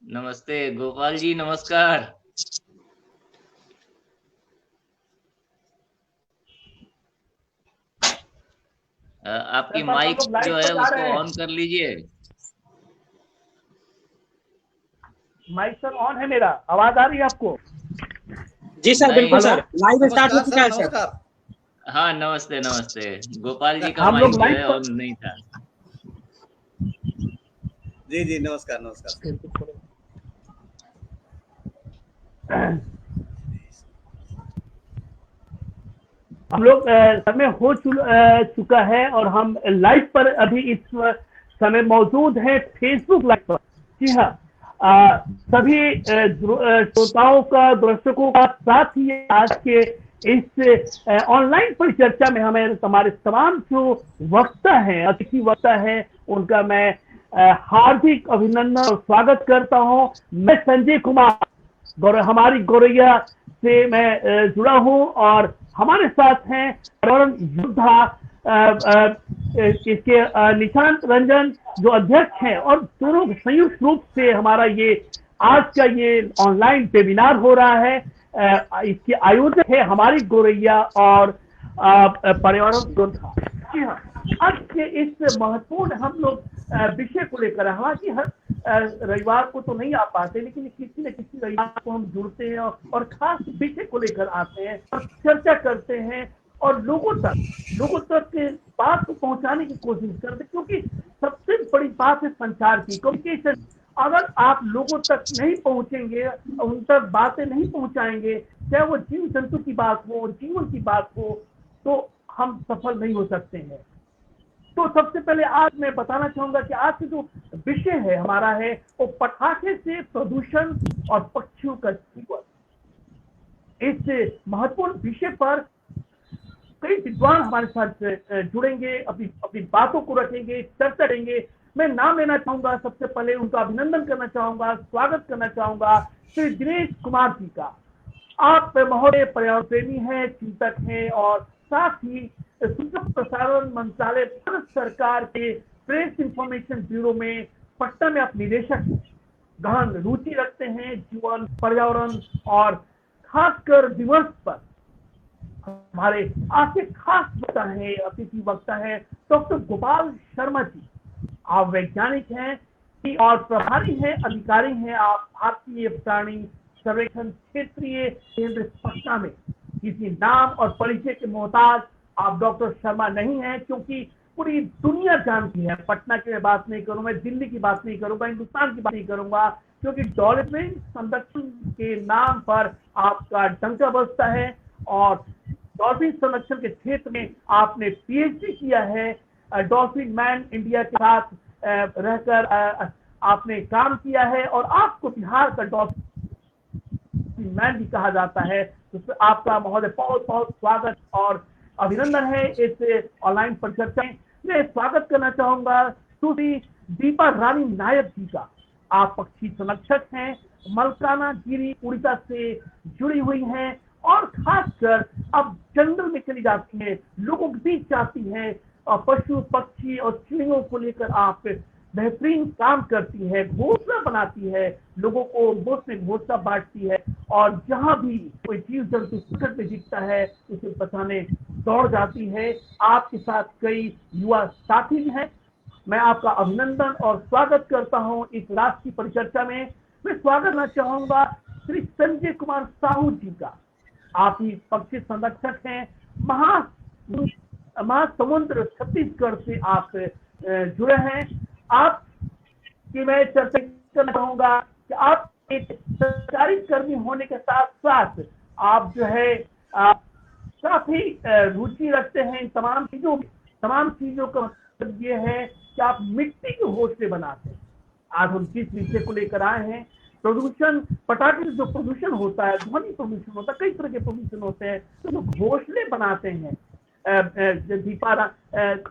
नमस्ते गोपाल जी, नमस्कार। आपकी सर बस हम माइक लोग जो लाइव है पर जा उसको रहे हैं। ऑन कर लीजिए। माइक सर ऑन है मेरा, आवाज आ रही है आपको? जी सर, बिल्कुल नहीं। हेलो। सर, लाइव स्टार्ट हो नमस्कार चुका सर, है सर। नमस्कार। हाँ, नमस्ते नमस्ते। गोपाल जी का हम माइक लोग जो लाइव है पर ऑन नहीं था। जी जी, नमस्कार नमस्कार सर। हम लोग समय हो चुका है और हम लाइव पर अभी इस समय मौजूद हैं फेसबुक लाइव पर। जी हाँ। सभी श्रोताओं का, दर्शकों का, साथ ही आज के इस ऑनलाइन परिचर्चा में हमें हमारे तमाम जो वक्ता हैं, अतिथि वक्ता हैं, उनका मैं हार्दिक अभिनंदन और स्वागत करता हूं। मैं संजय कुमार हमारी गौरैया से मैं जुड़ा हूं और हमारे साथ हैं पर्यावरण योद्धा इसके निशांत रंजन जो अध्यक्ष हैं, और दोनों संयुक्त रूप से हमारा ये आज का ये ऑनलाइन वेबिनार हो रहा है। इसके आयोजक है हमारी गौरैया और पर्यावरण योद्धा। जी हाँ। आज के इस महत्वपूर्ण हम लोग विषय को लेकर, हालांकि हर रविवार को तो नहीं आ पाते, लेकिन किसी न किसी रविवार को हम जुड़ते हैं और खास विषय को लेकर आते हैं और चर्चा करते हैं और लोगों तक बात को पहुंचाने की कोशिश करते हैं, क्योंकि सबसे बड़ी बात है संचार की, कम्युनिकेशन। अगर आप लोगों तक नहीं पहुंचेंगे, उन तक बातें नहीं पहुंचाएंगे, चाहे वो जीव जंतु की बात हो, जीवन की बात हो, तो हम सफल नहीं हो सकते हैं। तो सबसे पहले आज मैं बताना चाहूंगा कि आज का जो विषय है हमारा है वो पटाखे से प्रदूषण और पक्षियों का जीवन। इस महत्वपूर्ण विषय पर कई विद्वान हमारे साथ जुड़ेंगे, अपनी अपनी बातों को रखेंगे, चर्चा करेंगे। मैं नाम लेना चाहूंगा, सबसे पहले उनका अभिनंदन करना चाहूंगा, स्वागत करना चाहूंगा श्री दिनेश कुमार जी का। आप महोदय पर्यावरण प्रेमी हैं, चिंतक हैं और साथ ही सूचना प्रसारण मंत्रालय भारत सरकार के प्रेस इंफॉर्मेशन ब्यूरो में पटना में आप निदेशक हैं। गहन रुचि रखते हैं जीवन, पर्यावरण और खासकर दिवस पर। हमारे आज के खास वक्ता है, अतिथि वक्ता है डॉक्टर गोपाल शर्मा जी। आप वैज्ञानिक हैं और प्रभारी हैं, अधिकारी हैं आप भारतीय प्राणी सर्वेक्षण क्षेत्रीय केंद्र पटना में। किसी नाम और परिचय के मोहताज आप डॉक्टर शर्मा नहीं हैं, क्योंकि पूरी दुनिया जानती है। पटना की मैं बात नहीं करूं, मैं दिल्ली की बात नहीं करूंगा, हिंदुस्तान की बात नहीं करूंगा, क्योंकि डॉल्फिन संरक्षण के नाम पर आपका डंका बजता है और डॉल्फिन संरक्षण के क्षेत्र में आपने पीएचडी किया है। डॉल्फिन मैन इंडिया के साथ रहकर आपने काम किया है और आपको बिहार का डॉल्फिन मैन भी कहा जाता है। तो आपका महोदय बहुत बहुत स्वागत और अभिनंदन है इस ऑनलाइन परिचर्चा में। मैं स्वागत करना चाहूंगा सुश्री दीपा रानी नायक जी का। आप पक्षी संरक्षक हैं, मलकानागिरी उड़ीसा से जुड़ी हुई हैं और खासकर अब जंगल में चली जाती हैं, लोगों के बीच जाती हैं और पशु पक्षी और चिड़ियों को लेकर आप बेहतरीन काम करती है, घोंसला बनाती है, लोगों को में घोंसला बांटती है और जहां भी कोई जीव जंतु संकट में दिखता है उसे बचाने दौड़ जाती है। आपके साथ कई युवा साथी हैं। मैं आपका अभिनंदन और स्वागत करता हूं इस राष्ट्रीय परिचर्चा में। मैं स्वागत करना चाहूंगा श्री संजय कुमार साहू जी का। आप ही पक्षी संरक्षक हैं, महासमुद्र छत्तीसगढ़ से आप जुड़े हैं। आप की मैं चर्चा करना चाहूंगा कि आप एक सरकारी कर्मी होने के साथ साथ आप जो है काफी रुचि रखते हैं इन तमाम चीजों का मतलब ये है कि आप मिट्टी के घोंसले बनाते हैं। आज हम जिस विषय को लेकर आए हैं, प्रदूषण, पटाखे से जो प्रदूषण होता है, ध्वनि प्रदूषण होता है, कई तरह के प्रदूषण होते हैं, तो जो घोंसले बनाते हैं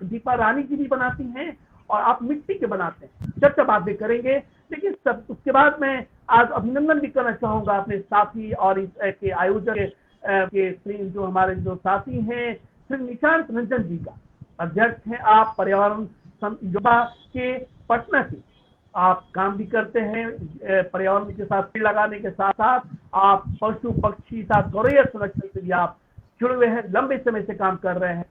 दीपा रानी जी भी बनाती हैं और आप मिट्टी के बनाते हैं। चर्चा बाद में करेंगे, लेकिन सब उसके बाद मैं आज अभिनंदन भी करना चाहूंगा अपने साथी और इस के आयोजक के जो हमारे जो साथी हैं श्री निशांत रंजन जी का। अध्यक्ष हैं आप पर्यावरण युवा के पटना के आप काम भी करते हैं पर्यावरण के साथ पेड़ लगाने के साथ साथ आप पशु पक्षी साथ गौरैया संरक्षण से भी आप जुड़े हुए हैं, लंबे समय से काम कर रहे हैं।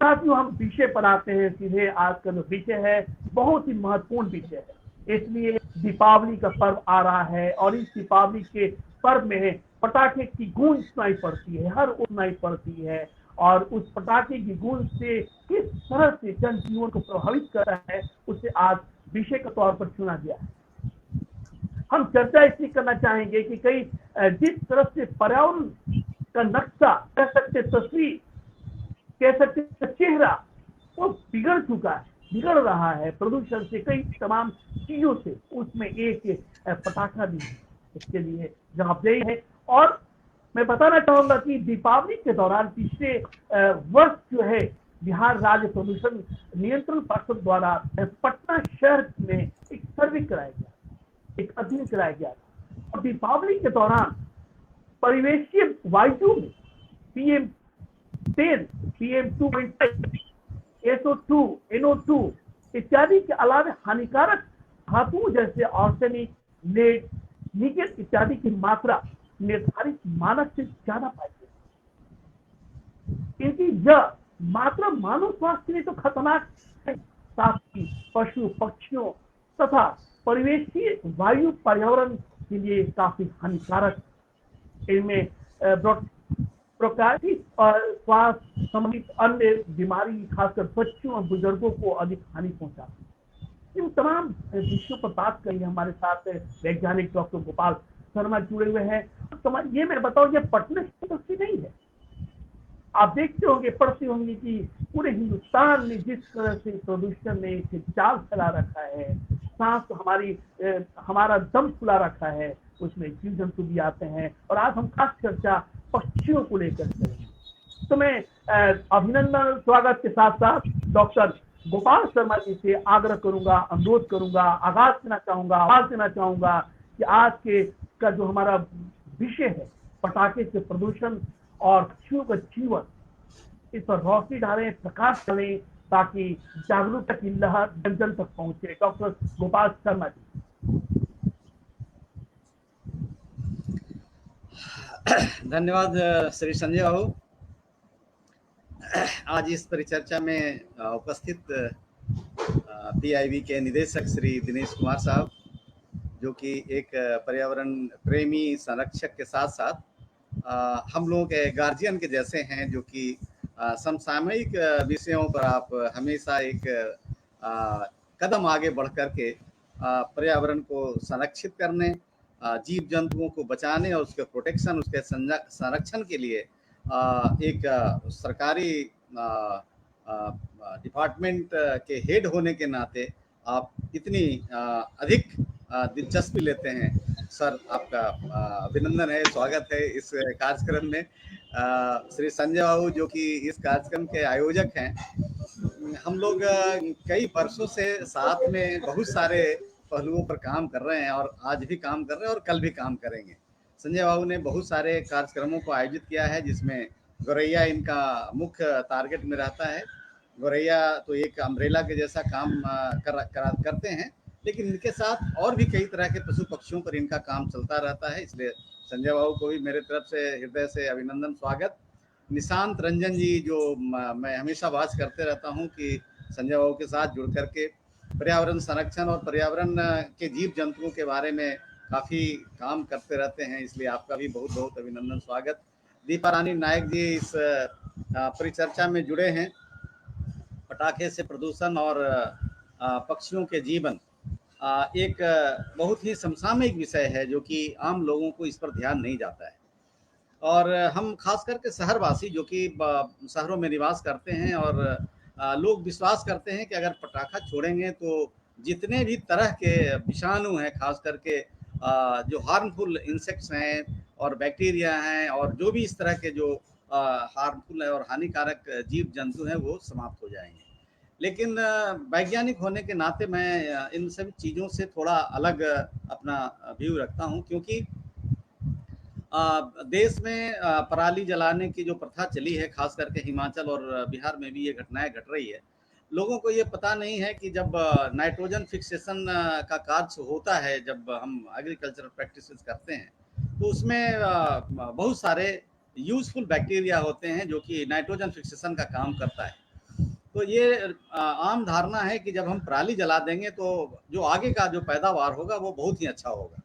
साथियों, हम विषय पर आते हैं सीधे। आज का जो विषय है बहुत ही महत्वपूर्ण विषय है, इसलिए दीपावली का पर्व आ रहा है और इस दीपावली के पर्व में पटाखे की गूंज सुनाई पड़ती है, हर सुनाई पड़ती है और उस पटाखे की गूंज से किस तरह से जनजीवन को प्रभावित कर रहा है उसे आज विषय के तौर पर चुना गया है। हम चर्चा इसलिए करना चाहेंगे कि कई जिस तरह से पर्यावरण का नक्शा कह सकते, तस्वीर कह सकते, चेहरा वो बिगड़ रहा है प्रदूषण से, कई तमाम चीजों से, उसमें एक पटाखा भी है इसके लिए जवाबदेही है। और मैं बताना चाहूंगा कि दीपावली के दौरान पिछले वर्ष जो है बिहार राज्य प्रदूषण नियंत्रण पर्षद द्वारा पटना शहर में एक सर्वे कराया गया, एक अध्ययन कराया गया और दीपावली के दौरान परिवेशीय वायु में PM10, PM2.5, SO2, NO2 इत्यादि के अलावा हानिकारक धातुओं जैसे आर्सेनिक, लेड, निकेल इत्यादि की मात्रा निर्धारित मानक से ज्यादा पाई गई। इनकी यह मात्रा मानव स्वास्थ्य के लिए तो खतरनाक है, साथ ही पशु पक्षियों तथा परिवेशीय वायु पर्यावरण के लिए काफी हानिकारक। इनमें प्रोकार्डिस और स्वास्थ्य संबंधित अन्य बीमारी खासकर बच्चों और बुजुर्गों को अधिक हानि पहुंचाती है। इन तमाम विषयों पर बात करेंगे। हमारे साथ वैज्ञानिक डॉक्टर गोपाल शर्मा जुड़े हुए हैं। ये मैं बताऊं, ये पटना की नहीं है, आप देखते होंगे, पढ़ते होंगे कि पूरे हिंदुस्तान में जिस तरह से प्रदूषण ने जाल फैला रखा है, सांस हमारा दम फुला रखा है, उसमें जीव जंतु भी आते हैं और आज हम खास चर्चा पक्षियों को लेकर करेंगे। तो मैं अभिनंदन स्वागत के साथ साथ डॉक्टर गोपाल शर्मा जी से आग्रह करूंगा, अनुरोध करूंगा, आवाज देना चाहूंगा कि आज का जो हमारा विषय है पटाखे से प्रदूषण और पक्षियों का जीवन, इस पर रोशनी डालें, प्रकाश डालें ताकि जागरूकता की लहर जन जन तक पहुंचे। डॉक्टर गोपाल शर्मा जी। धन्यवाद श्री संजय बाबू। आज इस परिचर्चा में उपस्थित PIB के निदेशक श्री दिनेश कुमार साहब, जो कि एक पर्यावरण प्रेमी संरक्षक के साथ साथ हम लोगों के गार्जियन के जैसे हैं, जो कि समसामयिक विषयों पर आप हमेशा एक कदम आगे बढ़ करके पर्यावरण को संरक्षित करने, जीव जंतुओं को बचाने और उसके प्रोटेक्शन, उसके संरक्षण के लिए एक सरकारी डिपार्टमेंट के हेड होने के नाते आप इतनी अधिक दिलचस्पी लेते हैं। सर, आपका अभिनंदन है, स्वागत है इस कार्यक्रम में। श्री संजय बाबू जो कि इस कार्यक्रम के आयोजक हैं, हम लोग कई वर्षों से साथ में बहुत सारे पहलुओं पर काम कर रहे हैं और आज भी काम कर रहे हैं और कल भी काम करेंगे। संजय बाबू ने बहुत सारे कार्यक्रमों को आयोजित किया है, जिसमें गौरैया इनका मुख्य टारगेट में रहता है। गौरैया तो एक अम्ब्रेला के जैसा काम करते हैं, लेकिन इनके साथ और भी कई तरह के पशु पक्षियों पर इनका काम चलता रहता है। इसलिए संजय बाबू को भी मेरे तरफ से हृदय से अभिनंदन, स्वागत। निशांत रंजन जी, जो मैं हमेशा बात करते रहता हूं कि संजय बाबू के साथ जुड़ करके पर्यावरण संरक्षण और पर्यावरण के जीव जंतुओं के बारे में काफ़ी काम करते रहते हैं, इसलिए आपका भी बहुत बहुत अभिनंदन, स्वागत। दीपा रानी नायक जी इस परिचर्चा में जुड़े हैं। पटाखे से प्रदूषण और पक्षियों के जीवन एक बहुत ही समसामयिक विषय है, जो कि आम लोगों को इस पर ध्यान नहीं जाता है। और हम खास करके शहरवासी जो कि शहरों में निवास करते हैं, और लोग विश्वास करते हैं कि अगर पटाखा छोड़ेंगे तो जितने भी तरह के विषाणु हैं, खास करके जो हार्मफुल इंसेक्ट्स हैं और बैक्टीरिया हैं और जो भी इस तरह के जो हार्मफुल है और हानिकारक जीव जंतु हैं, वो समाप्त हो जाएंगे। लेकिन वैज्ञानिक होने के नाते मैं इन सभी चीज़ों से थोड़ा अलग अपना व्यू रखता हूं, क्योंकि देश में पराली जलाने की जो प्रथा चली है, खास करके हिमाचल और बिहार में भी ये घटनाएं घट रही है। लोगों को ये पता नहीं है कि जब नाइट्रोजन फिक्सेशन का कार्य होता है, जब हम एग्रीकल्चरल प्रैक्टिसेस करते हैं, तो उसमें बहुत सारे यूजफुल बैक्टीरिया होते हैं जो कि नाइट्रोजन फिक्सेशन का काम करता है। तो ये आम धारणा है कि जब हम पराली जला देंगे तो जो आगे का जो पैदावार होगा वो बहुत ही अच्छा होगा।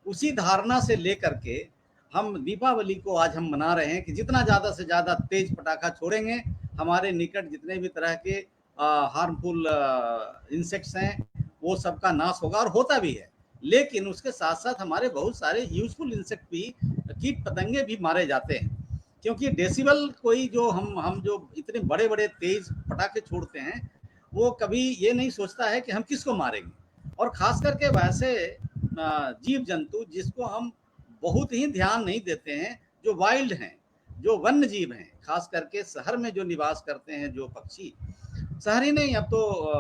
उसी धारणा से लेकर के हम दीपावली को आज हम मना रहे हैं कि जितना ज़्यादा से ज़्यादा तेज पटाखा छोड़ेंगे, हमारे निकट जितने भी तरह के हार्मफुल इंसेक्ट्स हैं वो सबका नाश होगा, और होता भी है। लेकिन उसके साथ साथ हमारे बहुत सारे यूजफुल इंसेक्ट भी, कीट पतंगे भी मारे जाते हैं, क्योंकि डेसिबल कोई जो हम जो इतने बड़े बड़े तेज पटाखे छोड़ते हैं, वो कभी ये नहीं सोचता है कि हम किसको मारेंगे। और खास करके वैसे जीव जंतु जिसको हम बहुत ही ध्यान नहीं देते हैं, जो वाइल्ड हैं, जो वन्य जीव हैं, खास करके शहर में जो निवास करते हैं जो पक्षी, शहरी नहीं, अब तो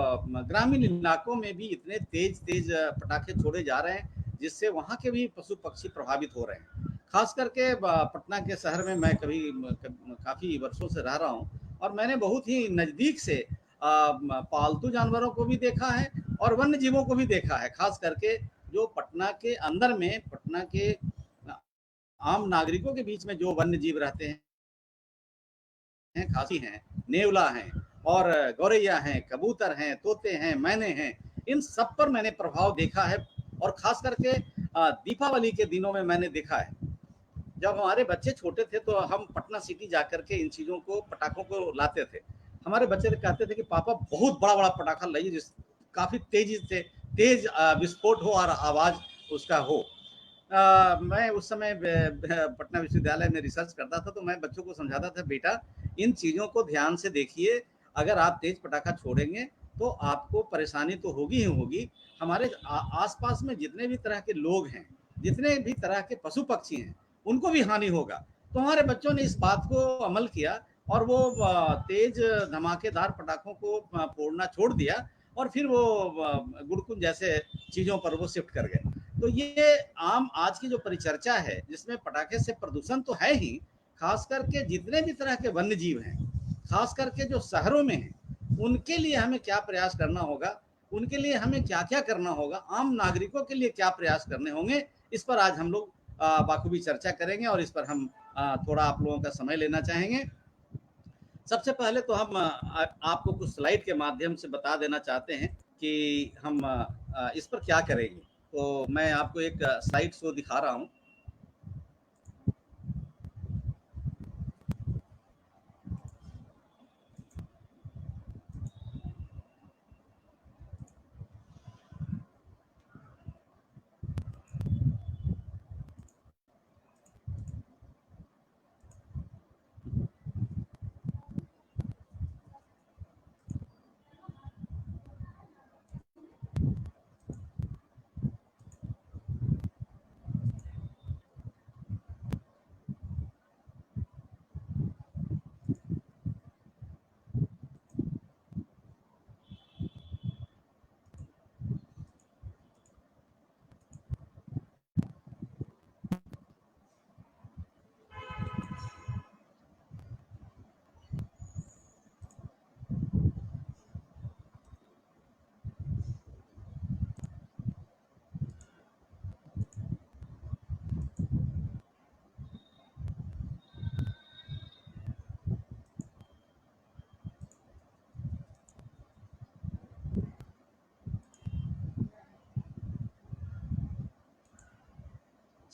ग्रामीण इलाकों में भी इतने तेज तेज पटाखे छोड़े जा रहे हैं जिससे वहाँ के भी पशु पक्षी प्रभावित हो रहे हैं। खास करके पटना के शहर में मैं काफ़ी वर्षों से रह रहा हूँ, और मैंने बहुत ही नज़दीक से पालतू जानवरों को भी देखा है और वन्य जीवों को भी देखा है। खास करके जो पटना के अंदर में, पटना के आम नागरिकों के बीच में जो वन्य जीव रहते हैं, खांसी हैं, नेवला हैं, और गौरैया हैं, कबूतर हैं, तोते हैं, मैने हैं, इन सब पर मैंने प्रभाव देखा है। और खास करके दीपावली के दिनों में मैंने देखा है, जब हमारे बच्चे छोटे थे तो हम पटना सिटी जाकर के इन चीज़ों को, पटाखों को लाते थे। हमारे बच्चे कहते थे कि पापा बहुत बड़ा बड़ा पटाखा लाइए जिस काफ़ी तेजी से तेज विस्फोट हो और आवाज़ उसका हो। मैं उस समय पटना विश्वविद्यालय में रिसर्च करता था, तो मैं बच्चों को समझाता था, बेटा इन चीज़ों को ध्यान से देखिए, अगर आप तेज पटाखा छोड़ेंगे तो आपको परेशानी तो होगी ही होगी, हमारे आसपास में जितने भी तरह के लोग हैं, जितने भी तरह के पशु पक्षी हैं, उनको भी हानि होगा। तो हमारे बच्चों ने इस बात को अमल किया और वो तेज धमाकेदार पटाखों को फोड़ना छोड़ दिया, और फिर वो गुड़कुन जैसे चीज़ों पर वो शिफ्ट कर गए। तो ये आम आज की जो परिचर्चा है, जिसमें पटाखे से प्रदूषण तो है ही, खास करके जितने भी तरह के वन्य जीव हैं, खास करके जो शहरों में हैं, उनके लिए हमें क्या प्रयास करना होगा, उनके लिए हमें क्या क्या करना होगा, आम नागरिकों के लिए क्या प्रयास करने होंगे, इस पर आज हम लोग बाखूबी चर्चा करेंगे, और इस पर हम थोड़ा आप लोगों का समय लेना चाहेंगे। सबसे पहले तो हम आपको कुछ स्लाइड के माध्यम से बता देना चाहते हैं कि हम इस पर क्या करेंगे। तो मैं आपको एक स्लाइड शो दिखा रहा हूँ।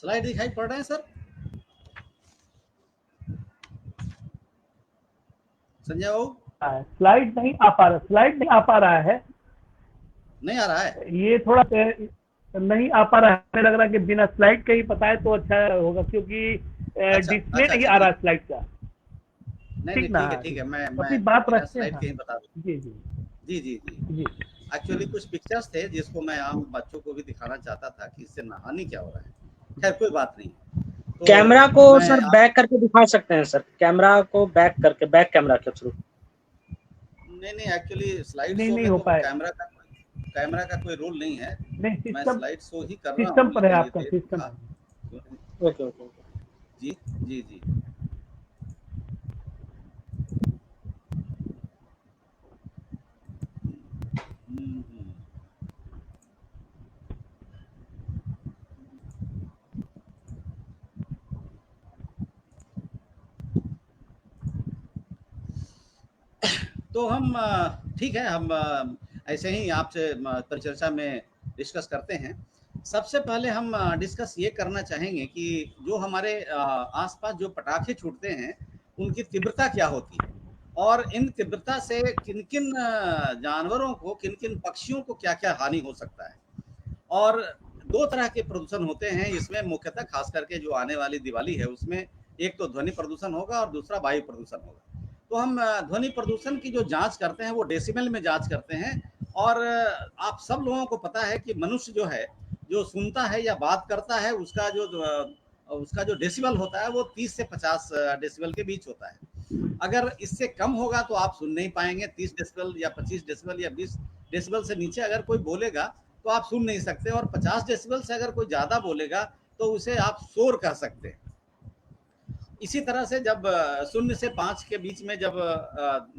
स्लाइड दिखाई पड़ रहे हैं सर? संजय बाबू, स्लाइड नहीं आ पा रहा, स्लाइड नहीं आ पा रहा है, नहीं आ रहा है? ये थोड़ा नहीं आ पा रहा है। हमें लग रहा है कि बिना स्लाइड के ही बताए तो अच्छा होगा, क्योंकि डिस्प्ले नहीं आ रहा स्लाइड का। नहीं ठीक है, मैं अपनी बात रखते स्लाइड हैं। के ही बता दूं। जी जी जी जी जी जी एक्चुअली कुछ पिक्चर्स थे जिसको मैं आम बच्चों को भी दिखाना चाहता था कि इससे हानि क्या हो रहा है। खैर कोई बात नहीं। तो कैमरा को सर बैक करके दिखा सकते हैं सर, कैमरा को बैक करके, बैक कैमरा के थ्रू। नहीं एक्चुअली स्लाइड शो नहीं में हो तो पाए, कैमरा का कोई रोल नहीं है। नहीं, मैं स्लाइड शो ही कर रहा हूँ। सिस्टम पर है आपका, सिस्टम। ओके ओके जी जी जी तो हम ठीक है, हम ऐसे ही आपसे परिचर्चा में डिस्कस करते हैं। सबसे पहले हम डिस्कस ये करना चाहेंगे कि जो हमारे आसपास जो पटाखे छूटते हैं, उनकी तीव्रता क्या होती है और इन तीव्रता से किन-किन जानवरों को, किन-किन पक्षियों को क्या-क्या हानि हो सकता है। और 2 तरह के प्रदूषण होते हैं इसमें, मुख्यतः खास करके जो आने वाली दिवाली है उसमें एक तो ध्वनि प्रदूषण होगा और दूसरा वायु प्रदूषण होगा। तो हम ध्वनि प्रदूषण की जो जांच करते हैं वो डेसिबल में जांच करते हैं। और आप सब लोगों को पता है कि मनुष्य जो है, जो सुनता है या बात करता है, उसका जो डेसिबल होता है वो 30 से 50 डेसिबल के बीच होता है। अगर इससे कम होगा तो आप सुन नहीं पाएंगे। 30 डेसिबल या 25 डेसिबल या 20 डेसिबल से नीचे अगर कोई बोलेगा तो आप सुन नहीं सकते, और 50 डेसिबल से अगर कोई ज्यादा बोलेगा तो उसे आप शोर कह सकते हैं। इसी तरह से जब 0 से 5 के बीच में जब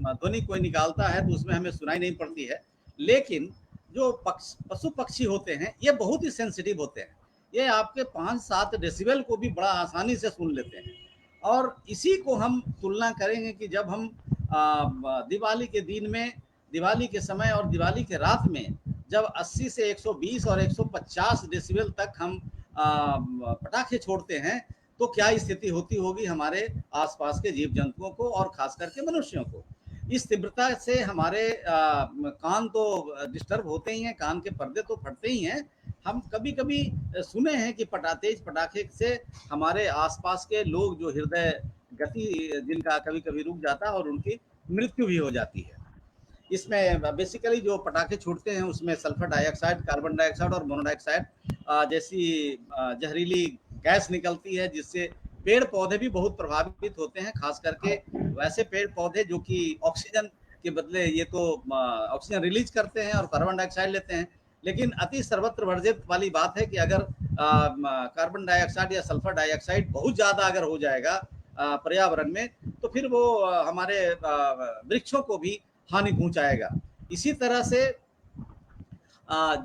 ध्वनि कोई निकालता है तो उसमें हमें सुनाई नहीं पड़ती है। लेकिन जो पशु पक्षी होते हैं ये बहुत ही सेंसिटिव होते हैं, ये आपके 5-7 डेसिबल को भी बड़ा आसानी से सुन लेते हैं। और इसी को हम तुलना करेंगे कि जब हम दिवाली के दिन में, दिवाली के समय और दिवाली के रात में जब 80 से 120 और 150 डेसिबल तक हम पटाखे छोड़ते हैं तो क्या स्थिति होती होगी हमारे आसपास के जीव जंतुओं को और खास करके मनुष्यों को। इस तीव्रता से हमारे कान तो डिस्टर्ब होते ही हैं, कान के पर्दे तो फटते ही हैं। हम कभी कभी सुने हैं कि तेज पटाखे से हमारे आसपास के लोग जो हृदय गति जिनका कभी कभी रुक जाता है और उनकी मृत्यु भी हो जाती है। इसमें बेसिकली जो पटाखे छूटते हैं उसमें सल्फर डाइऑक्साइड, कार्बन डाइऑक्साइड और मोनोऑक्साइड जैसी जहरीली गैस निकलती है, जिससे पेड़ पौधे भी बहुत प्रभावित होते हैं। खास करके वैसे पेड़ पौधे जो कि ऑक्सीजन के बदले ये तो ऑक्सीजन रिलीज करते हैं और कार्बन डाइऑक्साइड लेते हैं। लेकिन अति सर्वत्र वर्जित वाली बात है कि अगर कार्बन डाइऑक्साइड या सल्फर डाइऑक्साइड बहुत ज़्यादा अगर हो जाएगा पर्यावरण में तो फिर वो हमारे वृक्षों को भी हानि पहुंचाएगा। इसी तरह से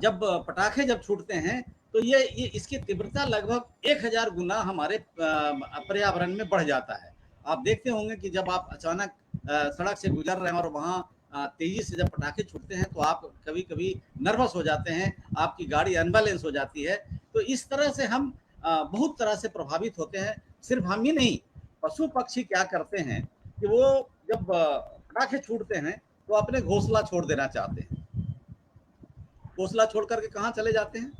जब पटाखे जब छूटते हैं तो ये इसकी तीव्रता लगभग 1000 गुना हमारे पर्यावरण में बढ़ जाता है। आप देखते होंगे कि जब आप अचानक सड़क से गुजर रहे हैं और वहाँ तेजी से जब पटाखे छूटते हैं तो आप कभी कभी नर्वस हो जाते हैं, आपकी गाड़ी अनबैलेंस हो जाती है। तो इस तरह से हम बहुत तरह से प्रभावित होते हैं। सिर्फ हम ही नहीं, पशु पक्षी क्या करते हैं कि वो जब पटाखे छूटते हैं तो अपने घोंसला छोड़ देना चाहते हैं। घोंसला छोड़ करके कहाँ चले जाते हैं?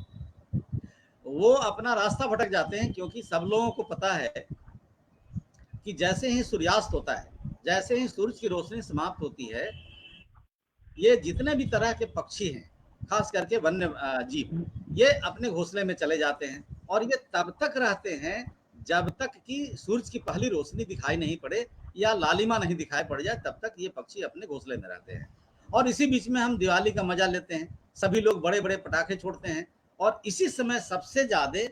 वो अपना रास्ता भटक जाते हैं, क्योंकि सब लोगों को पता है कि जैसे ही सूर्यास्त होता है, जैसे ही सूरज की रोशनी समाप्त होती है, ये जितने भी तरह के पक्षी हैं, खास करके वन्य जीव, ये अपने घोंसले में चले जाते हैं और ये तब तक रहते हैं जब तक कि सूरज की पहली रोशनी दिखाई नहीं पड़े या लालिमा नहीं दिखाई पड़ जाए, तब तक ये पक्षी अपने घोंसले में रहते हैं। और इसी बीच में हम दिवाली का मजा लेते हैं, सभी लोग बड़े बड़े पटाखे छोड़ते हैं। और इसी समय सबसे ज्यादा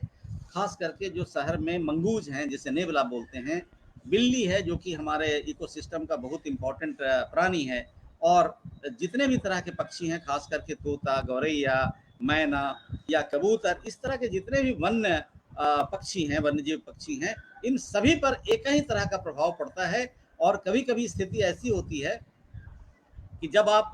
खास करके जो शहर में मंगूज हैं, जिसे नेवला बोलते हैं, बिल्ली है जो कि हमारे इकोसिस्टम का बहुत इंपॉर्टेंट प्राणी है, और जितने भी तरह के पक्षी हैं, खास करके तोता, गौरैया, मैना या कबूतर, इस तरह के जितने भी वन्य पक्षी हैं, वन्यजीव पक्षी हैं, इन सभी पर एक ही तरह का प्रभाव पड़ता है। और कभी कभी स्थिति ऐसी होती है कि जब आप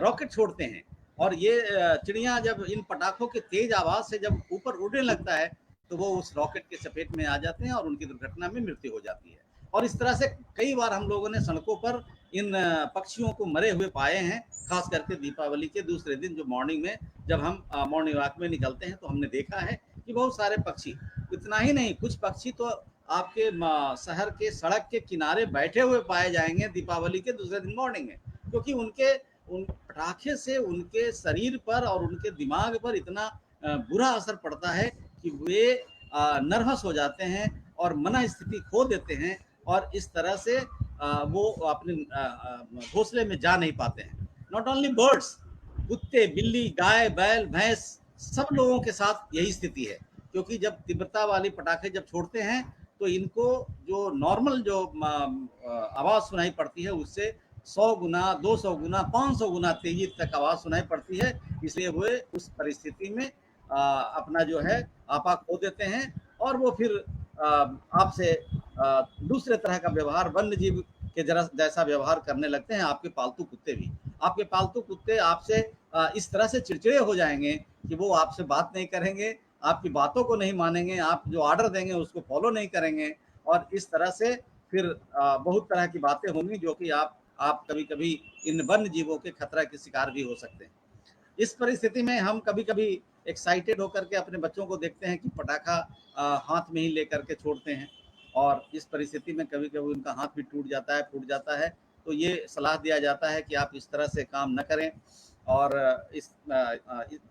रॉकेट छोड़ते हैं और ये चिड़िया जब इन पटाखों के तेज आवाज से जब ऊपर उड़ने लगता है तो वो उस रॉकेट के चपेट में आ जाते हैं और उनकी दुर्घटना में मृत्यु हो जाती है। और इस तरह से कई बार हम लोगों ने सड़कों पर इन पक्षियों को मरे हुए पाए हैं। खास करके दीपावली के दूसरे दिन जो मॉर्निंग में जब हम मॉर्निंग वॉक में निकलते हैं तो हमने देखा है कि बहुत सारे पक्षी, इतना ही नहीं, कुछ पक्षी तो आपके शहर के सड़क के किनारे बैठे हुए पाए जाएंगे दीपावली के दूसरे दिन मॉर्निंग में, क्योंकि उन पटाखे से उनके शरीर पर और उनके दिमाग पर इतना बुरा असर पड़ता है कि वे नर्वस हो जाते हैं और मन स्थिति खो देते हैं, और इस तरह से वो अपने घोंसले में जा नहीं पाते हैं। नॉट ओनली बर्ड्स, कुत्ते, बिल्ली, गाय, बैल, भैंस, सब लोगों के साथ यही स्थिति है। क्योंकि जब तीव्रता वाली पटाखे जब छोड़ते हैं तो इनको जो नॉर्मल जो आवाज़ सुनाई पड़ती है उससे 100 गुना, 200 गुना, 500 गुना तेजी तक आवाज़ सुनाई पड़ती है। इसलिए वो उस परिस्थिति में अपना जो है आपा खो देते हैं और वो फिर आपसे दूसरे तरह का व्यवहार वन्य जीव के जरा जैसा व्यवहार करने लगते हैं आपके पालतू कुत्ते भी। आपके पालतू कुत्ते आपसे इस तरह से चिड़चिड़े हो जाएंगे कि वो आपसे बात नहीं करेंगे, आपकी बातों को नहीं मानेंगे, आप जो ऑर्डर देंगे उसको फॉलो नहीं करेंगे, और इस तरह से फिर बहुत तरह की बातें होंगी जो कि आप कभी कभी इन वन्य जीवों के खतरा के शिकार भी हो सकते हैं। इस परिस्थिति में हम कभी कभी एक्साइटेड होकर के अपने बच्चों को देखते हैं कि पटाखा हाथ में ही लेकर के छोड़ते हैं, और इस परिस्थिति में कभी कभी उनका हाथ भी टूट जाता है, फूट जाता है। तो ये सलाह दिया जाता है कि आप इस तरह से काम न करें। और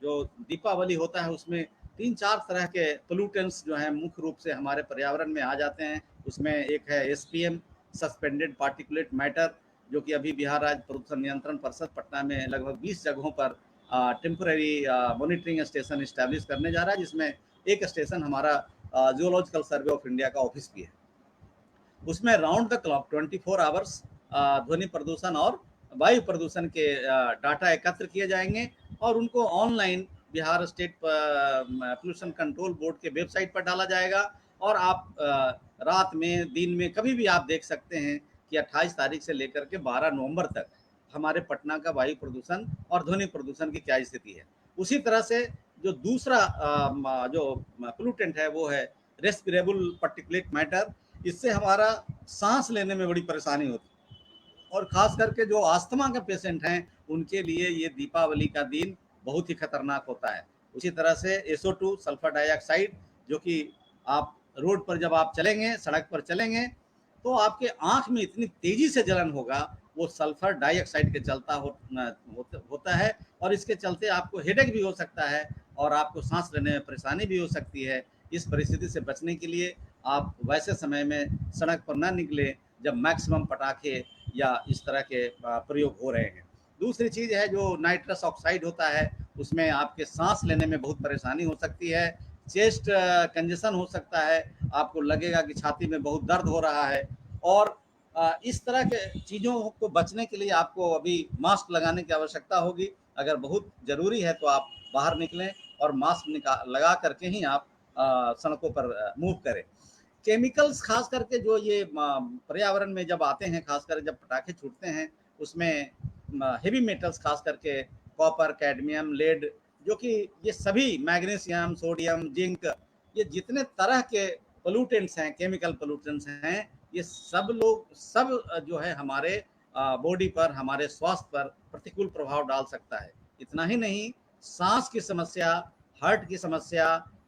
जो दीपावली होता है उसमें 3-4 तरह के पोल्यूटेंट्स जो हैं मुख्य रूप से हमारे पर्यावरण में आ जाते हैं। उसमें एक है SPM, सस्पेंडेड पार्टिकुलेट मैटर, जो कि अभी बिहार राज्य प्रदूषण नियंत्रण परिषद पटना में लगभग 20 जगहों पर टेम्पररी मॉनिटरिंग स्टेशन इस्टेब्लिश करने जा रहा है, जिसमें एक स्टेशन हमारा जियोलॉजिकल सर्वे ऑफ इंडिया का ऑफिस भी है। उसमें राउंड द क्लॉक 24 आवर्स ध्वनि प्रदूषण और वायु प्रदूषण के डाटा एकत्र किए जाएंगे और उनको online Bihar state pollution control board के वेबसाइट पर डाला जाएगा। और आप रात में दिन में कभी भी आप देख सकते हैं कि 28 तारीख से लेकर के 12 नवंबर तक हमारे पटना का वायु प्रदूषण और ध्वनि प्रदूषण की क्या स्थिति है। उसी तरह से जो दूसरा जो पोल्यूटेंट है वो है रेस्पिरेबल पार्टिकुलेट मैटर। इससे हमारा सांस लेने में बड़ी परेशानी होती है, और खास करके जो अस्थमा के पेशेंट हैं उनके लिए ये दीपावली का दिन बहुत ही खतरनाक होता है। उसी तरह से SO2 सल्फर डाइऑक्साइड, जो कि आप रोड पर जब आप चलेंगे, सड़क पर चलेंगे, तो आपके आंख में इतनी तेजी से जलन होगा, वो सल्फर डाइऑक्साइड के चलता होता है, और इसके चलते आपको हेडेक भी हो सकता है और आपको सांस लेने में परेशानी भी हो सकती है। इस परिस्थिति से बचने के लिए आप वैसे समय में सड़क पर ना निकलें जब मैक्सिमम पटाखे या इस तरह के प्रयोग हो रहे हैं। दूसरी चीज़ है जो नाइट्रस ऑक्साइड होता है, उसमें आपके सांस लेने में बहुत परेशानी हो सकती है, चेस्ट कंजेशन हो सकता है, आपको लगेगा कि छाती में बहुत दर्द हो रहा है। और इस तरह के चीज़ों को बचने के लिए आपको अभी मास्क लगाने की आवश्यकता होगी। अगर बहुत ज़रूरी है तो आप बाहर निकलें और मास्क लगा करके ही आप सड़कों पर मूव करें। केमिकल्स खास करके जो ये पर्यावरण में जब आते हैं, खासकर जब पटाखे छूटते हैं, उसमें हेवी मेटल्स खास करके कॉपर, कैडमियम, लेड, जो कि ये सभी मैग्नीशियम, सोडियम, जिंक, ये जितने तरह के पोल्यूटेंट्स हैं, केमिकल पोल्यूटेंट्स हैं, ये सब जो है हमारे बॉडी पर, हमारे स्वास्थ्य पर प्रतिकूल प्रभाव डाल सकता है। इतना ही नहीं, सांस की समस्या, हार्ट की समस्या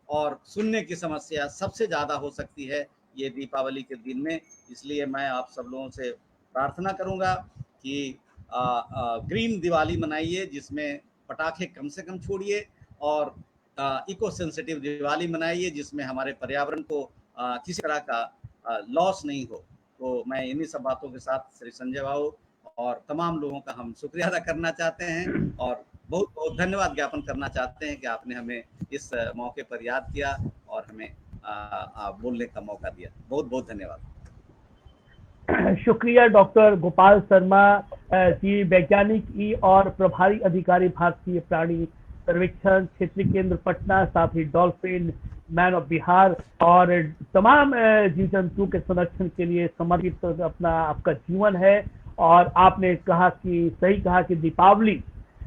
और सुनने की समस्या सबसे ज़्यादा हो सकती है ये दीपावली के दिन में। इसलिए मैं आप सब लोगों से प्रार्थना करूंगा कि ग्रीन दिवाली मनाइए, जिसमें पटाखे कम से कम छोड़िए, और इको सेंसिटिव दिवाली मनाइए जिसमें हमारे पर्यावरण को किसी तरह का लॉस नहीं हो। तो मैं इन्हीं सब बातों के साथ श्री संजय बाबू और तमाम लोगों का हम शुक्रिया अदा करना चाहते हैं और बहुत बहुत धन्यवाद ज्ञापन करना चाहते हैं कि आपने हमें इस मौके पर याद किया और हमें बोलने का मौका दिया। बहुत बहुत धन्यवाद। शुक्रिया डॉक्टर गोपाल शर्मा जी, वैज्ञानिक ई और प्रभारी अधिकारी भारतीय प्राणी सर्वेक्षण क्षेत्रीय केंद्र पटना, साथ ही डॉल्फिन मैन ऑफ बिहार, और तमाम जीव जंतु के संरक्षण के लिए समर्पित अपना आपका जीवन है। और आपने कहा कि सही कहा कि दीपावली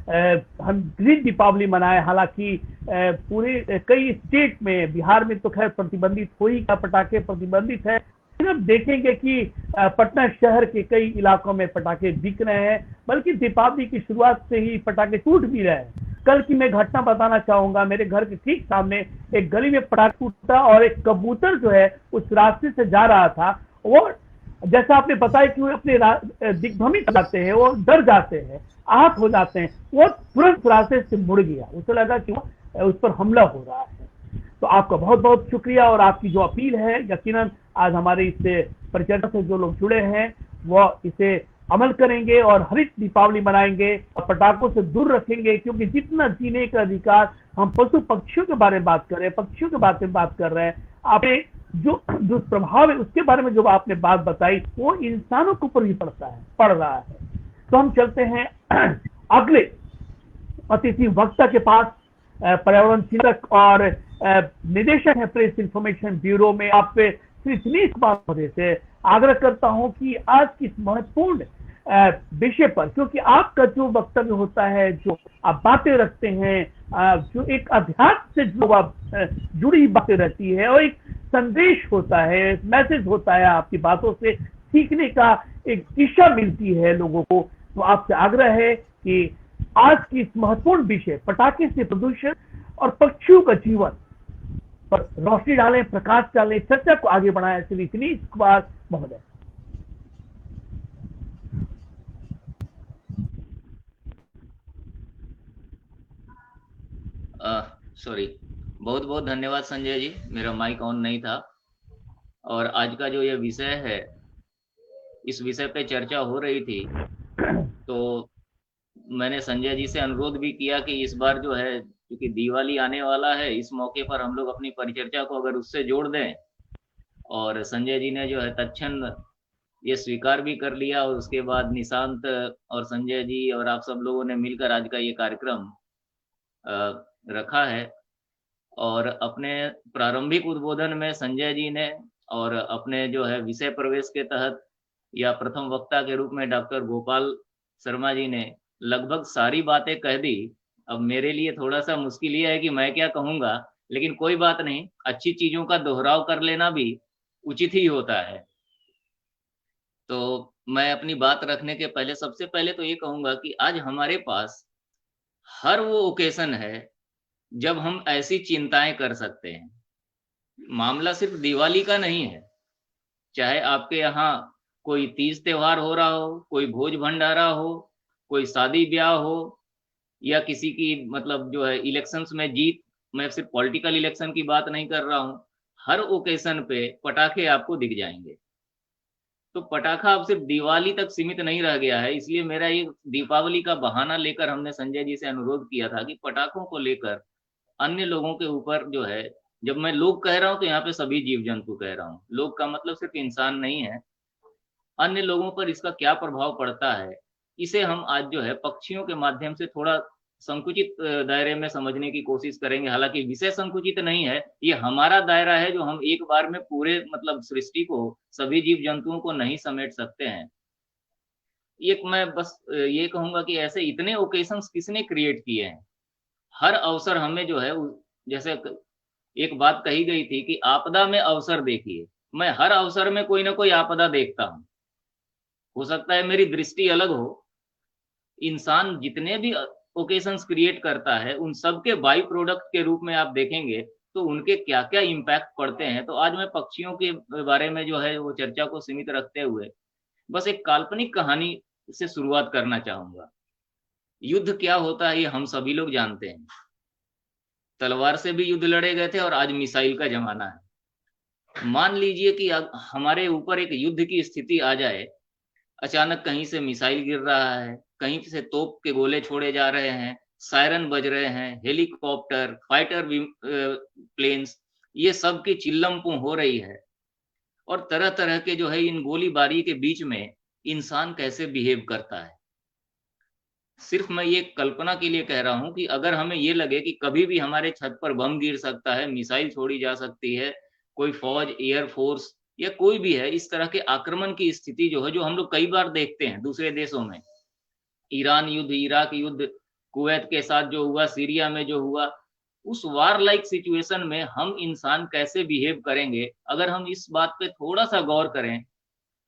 हम ग्रीन दीपावली मनाए। हालांकि पूरे कई स्टेट में, बिहार में तो खैर प्रतिबंधित हो ही का, पटाखे प्रतिबंधित है। अब देखेंगे कि पटना शहर के कई इलाकों में पटाखे बिक रहे हैं, बल्कि दीपावली की शुरुआत से ही पटाखे टूट भी रहे हैं। कल की मैं घटना बताना चाहूंगा। मेरे घर के ठीक सामने एक गली में पटाखा टूटा और एक कबूतर जो है उस रास्ते से जा रहा था, वो जैसा आपने बताया कि वो अपने दिग्भ्रमित हो जाते हैं, वो डर जाते हैं, आहत हो जाते हैं, वो तुरंत रास्ते से मुड़ गया। उसे लगा कि उस पर हमला हो रहा है। तो आपका बहुत बहुत शुक्रिया, और आपकी जो अपील है, यकीनन आज हमारे इस परिचर्चा से जो लोग जुड़े हैं वो इसे अमल करेंगे और हरित दीपावली मनाएंगे और पटाखों से दूर रखेंगे। क्योंकि जितना जीने का अधिकार, हम पशु पक्षियों के बारे में बात कर रहे हैं, पक्षियों के बारे में बात कर रहे हैं, आपने जो दुष्प्रभाव है उसके बारे में जो आपने बात बताई, वो इंसानों के ऊपर भी पड़ रहा है। तो हम चलते हैं अगले अतिथि वक्ता के पास। पर्यावरण चिंतक और निदेशक है प्रेस इंफॉर्मेशन ब्यूरो में, आप श्री दिनेश कुमार महोदय से आग्रह करता हूं कि आज की इस महत्वपूर्ण विषय पर, क्योंकि आपका जो वक्तव्य होता है, जो आप बातें रखते हैं, जो एक अध्यात्म से जुड़ी बातें रहती है और एक संदेश होता है, मैसेज होता है, आपकी बातों से सीखने का एक दिशा मिलती है लोगों को। तो आपसे आग्रह है कि आज की इस महत्वपूर्ण विषय पटाखे से प्रदूषण और पक्षियों का जीवन पर रोशनी डालें, प्रकाश डालें, चर्चा को आगे बढ़ाएं। श्री दिनेश कुमार महोदय। सॉरी, बहुत बहुत धन्यवाद संजय जी, मेरा माइक ऑन नहीं था। और आज का जो ये विषय है, इस विषय पे चर्चा हो रही थी, तो मैंने संजय जी से अनुरोध भी किया कि इस बार जो है, क्योंकि दिवाली आने वाला है, इस मौके पर हम लोग अपनी परिचर्चा को अगर उससे जोड़ दें। और संजय जी ने जो है तत्क्षण ये स्वीकार भी कर लिया, और उसके बाद निशांत और संजय जी और आप सब लोगों ने मिलकर आज का ये कार्यक्रम रखा है। और अपने प्रारंभिक उद्बोधन में संजय जी ने और अपने जो है विषय प्रवेश के तहत या प्रथम वक्ता के रूप में डॉक्टर गोपाल शर्मा जी ने लगभग सारी बातें कह दी। अब मेरे लिए थोड़ा सा मुश्किल ये है कि मैं क्या कहूँगा, लेकिन कोई बात नहीं, अच्छी चीजों का दोहराव कर लेना भी उचित ही होता है। तो मैं अपनी बात रखने के पहले सबसे पहले तो ये कहूँगा कि आज हमारे पास हर वो ओकेशन है जब हम ऐसी चिंताएं कर सकते हैं। मामला सिर्फ दिवाली का नहीं है, चाहे आपके यहाँ कोई तीज त्योहार हो रहा हो, कोई भोज भंडारा हो, कोई शादी ब्याह हो, या किसी की मतलब जो है इलेक्शंस में जीत, मैं सिर्फ पॉलिटिकल इलेक्शन की बात नहीं कर रहा हूँ, हर ओकेशन पे पटाखे आपको दिख जाएंगे। तो पटाखा अब सिर्फ दिवाली तक सीमित नहीं रह गया है। इसलिए मेरा ये दीपावली का बहाना लेकर हमने संजय जी से अनुरोध किया था कि पटाखों को लेकर अन्य लोगों के ऊपर जो है, जब मैं लोग कह रहा हूं तो यहाँ पे सभी जीव जंतु कह रहा हूँ, लोग का मतलब सिर्फ इंसान नहीं है, अन्य लोगों पर इसका क्या प्रभाव पड़ता है, इसे हम आज जो है पक्षियों के माध्यम से थोड़ा संकुचित दायरे में समझने की कोशिश करेंगे। हालांकि विषय संकुचित नहीं है, ये हमारा दायरा है जो हम एक बार में पूरे मतलब सृष्टि को, सभी जीव जंतुओं को नहीं समेट सकते हैं। एक मैं बस ये कहूंगा कि ऐसे इतने ओकेशंस किसने क्रिएट किए हैं। हर अवसर हमें जो है, जैसे एक बात कही गई थी कि आपदा में अवसर देखिए, मैं हर अवसर में कोई ना कोई आपदा देखता हूं। हो सकता है मेरी दृष्टि अलग हो। इंसान जितने भी ओकेशंस क्रिएट करता है, उन सब के बाई प्रोडक्ट के रूप में आप देखेंगे तो उनके क्या क्या इम्पैक्ट पड़ते हैं। तो आज मैं पक्षियों के बारे में जो है वो चर्चा को सीमित रखते हुए बस एक काल्पनिक कहानी से शुरुआत करना चाहूंगा। युद्ध क्या होता है ये हम सभी लोग जानते हैं। तलवार से भी युद्ध लड़े गए थे और आज मिसाइल का जमाना है। मान लीजिए कि हमारे ऊपर एक युद्ध की स्थिति आ जाए, अचानक कहीं से मिसाइल गिर रहा है, कहीं से तोप के गोले छोड़े जा रहे हैं, सायरन बज रहे हैं, हेलीकॉप्टर, फाइटर प्लेन्स, ये सब की चिल्लमपू हो रही है। और तरह तरह के जो है इन गोलीबारी के बीच में इंसान कैसे बिहेव करता है। सिर्फ मैं ये कल्पना के लिए कह रहा हूं कि अगर हमें ये लगे कि कभी भी हमारे छत पर बम गिर सकता है, मिसाइल छोड़ी जा सकती है, कोई फौज, एयरफोर्स या कोई भी है, इस तरह के आक्रमण की स्थिति जो है, जो हम लोग कई बार देखते हैं दूसरे देशों में, ईरान युद्ध, इराक युद्ध, कुवैत के साथ जो हुआ, सीरिया में जो हुआ, उस वार लाइक सिचुएशन में हम इंसान कैसे बिहेव करेंगे, अगर हम इस बात पे थोड़ा सा गौर करें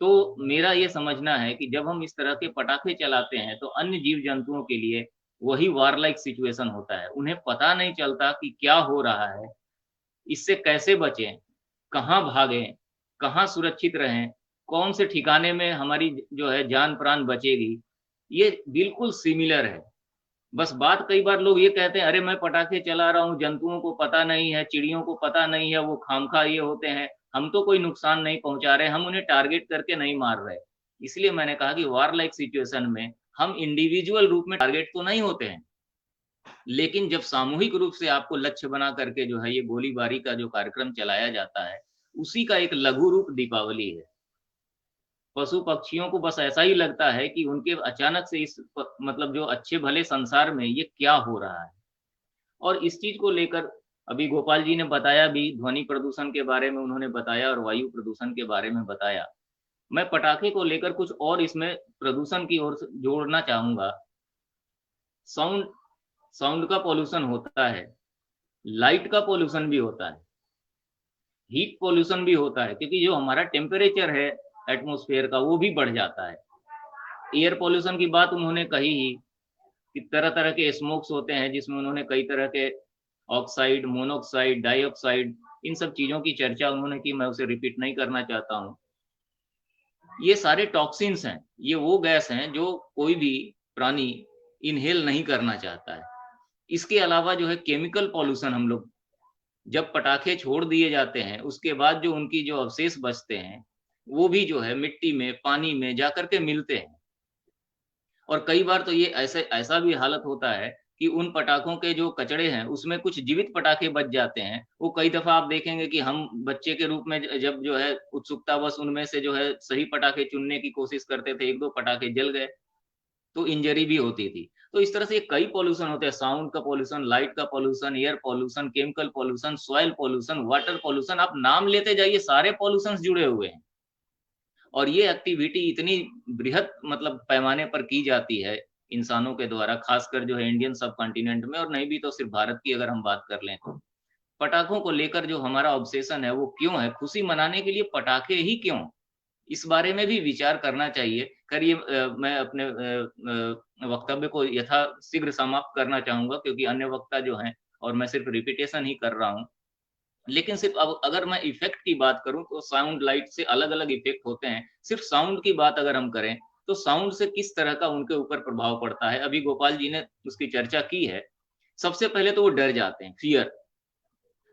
तो मेरा ये समझना है कि जब हम इस तरह के पटाखे चलाते हैं तो अन्य जीव जंतुओं के लिए वही वार लाइक सिचुएशन होता है। उन्हें पता नहीं चलता कि क्या हो रहा है, इससे कैसे बचें, कहाँ भागें, कहाँ सुरक्षित रहें, कौन से ठिकाने में हमारी जो है जान प्राण बचेगी। ये बिल्कुल सिमिलर है। बस बात कई बार लोग ये कहते हैं, अरे मैं पटाखे चला रहा हूँ, जंतुओं को पता नहीं है, चिड़ियों को पता नहीं है, वो खामखा ये होते हैं, हम तो कोई नुकसान नहीं पहुंचा रहे, हम उन्हें टारगेट करके नहीं मार रहे। इसलिए मैंने कहा कि वार लाइक सिचुएशन में हम इंडिविजुअल रूप में टारगेट तो नहीं होते हैं, लेकिन जब सामूहिक रूप से आपको लक्ष्य बना करके जो है ये गोलीबारी का जो कार्यक्रम चलाया जाता है, उसी का एक लघु रूप दीपावली है। पशु पक्षियों को बस ऐसा ही लगता है कि उनके अचानक से इस मतलब जो अच्छे भले संसार में ये क्या हो रहा है। और इस चीज को लेकर अभी गोपाल जी ने बताया भी, ध्वनि प्रदूषण के बारे में उन्होंने बताया और वायु प्रदूषण के बारे में बताया। मैं पटाखे को लेकर कुछ और इसमें प्रदूषण की ओर जोड़ना चाहूंगा। साउंड साउंड का पॉल्यूशन होता है, लाइट का पॉल्यूशन भी होता है, हीट पॉल्यूशन भी होता है, क्योंकि जो हमारा टेम्परेचर है एटमॉस्फेयर का वो भी बढ़ जाता है। एयर पॉल्यूशन की बात उन्होंने कही ही कि तरह तरह के स्मोक्स होते हैं, जिसमें उन्होंने कई तरह के ऑक्साइड, मोनोक्साइड, डाइऑक्साइड, इन सब चीजों की चर्चा उन्होंने की, मैं उसे रिपीट नहीं करना चाहता हूँ। ये सारे टॉक्सिन्स हैं, ये वो गैस हैं जो कोई भी प्राणी इनहेल नहीं करना चाहता है। इसके अलावा जो है केमिकल पॉल्यूशन, हम लोग जब पटाखे छोड़ दिए जाते हैं उसके बाद जो उनकी जो अवशेष बचते हैं वो भी जो है मिट्टी में, पानी में जाकर के मिलते हैं। और कई बार तो ये ऐसा भी हालत होता है कि उन पटाखों के जो कचड़े हैं उसमें कुछ जीवित पटाखे बच जाते हैं। वो कई दफा आप देखेंगे कि हम बच्चे के रूप में जब जो है उत्सुकतावश उनमें से जो है सही पटाखे चुनने की कोशिश करते थे, 1-2 पटाखे जल गए तो इंजरी भी होती थी। तो इस तरह से कई पॉल्यूशन होते हैं, साउंड का पॉल्यूशन, लाइट का pollution, air pollution, chemical pollution, soil pollution, water pollution, आप नाम लेते जाइए, सारे पॉल्यूशन जुड़े हुए हैं। और ये एक्टिविटी इतनी बृहद मतलब पैमाने पर की जाती है इंसानों के द्वारा, खासकर जो है इंडियन सब कॉन्टिनेंट में, और नहीं भी तो सिर्फ भारत की अगर हम बात कर लें तो। पटाखों को लेकर जो हमारा ऑब्सेशन है वो क्यों है? खुशी मनाने के लिए पटाखे ही क्यों? इस बारे में भी विचार करना चाहिए। करिए, मैं अपने वक्तव्य को यथाशीघ्र समाप्त करना चाहूंगा क्योंकि अन्य वक्ता जो हैं और मैं सिर्फ रिपीटेशन ही कर रहा हूँ। लेकिन सिर्फ अब अगर मैं इफेक्ट की बात करूं तो साउंड, लाइट से अलग अलग इफेक्ट होते हैं। सिर्फ साउंड की बात अगर हम करें तो साउंड से किस तरह का उनके ऊपर प्रभाव पड़ता है, अभी गोपाल जी ने उसकी चर्चा की है। सबसे पहले तो वो डर जाते हैं, फियर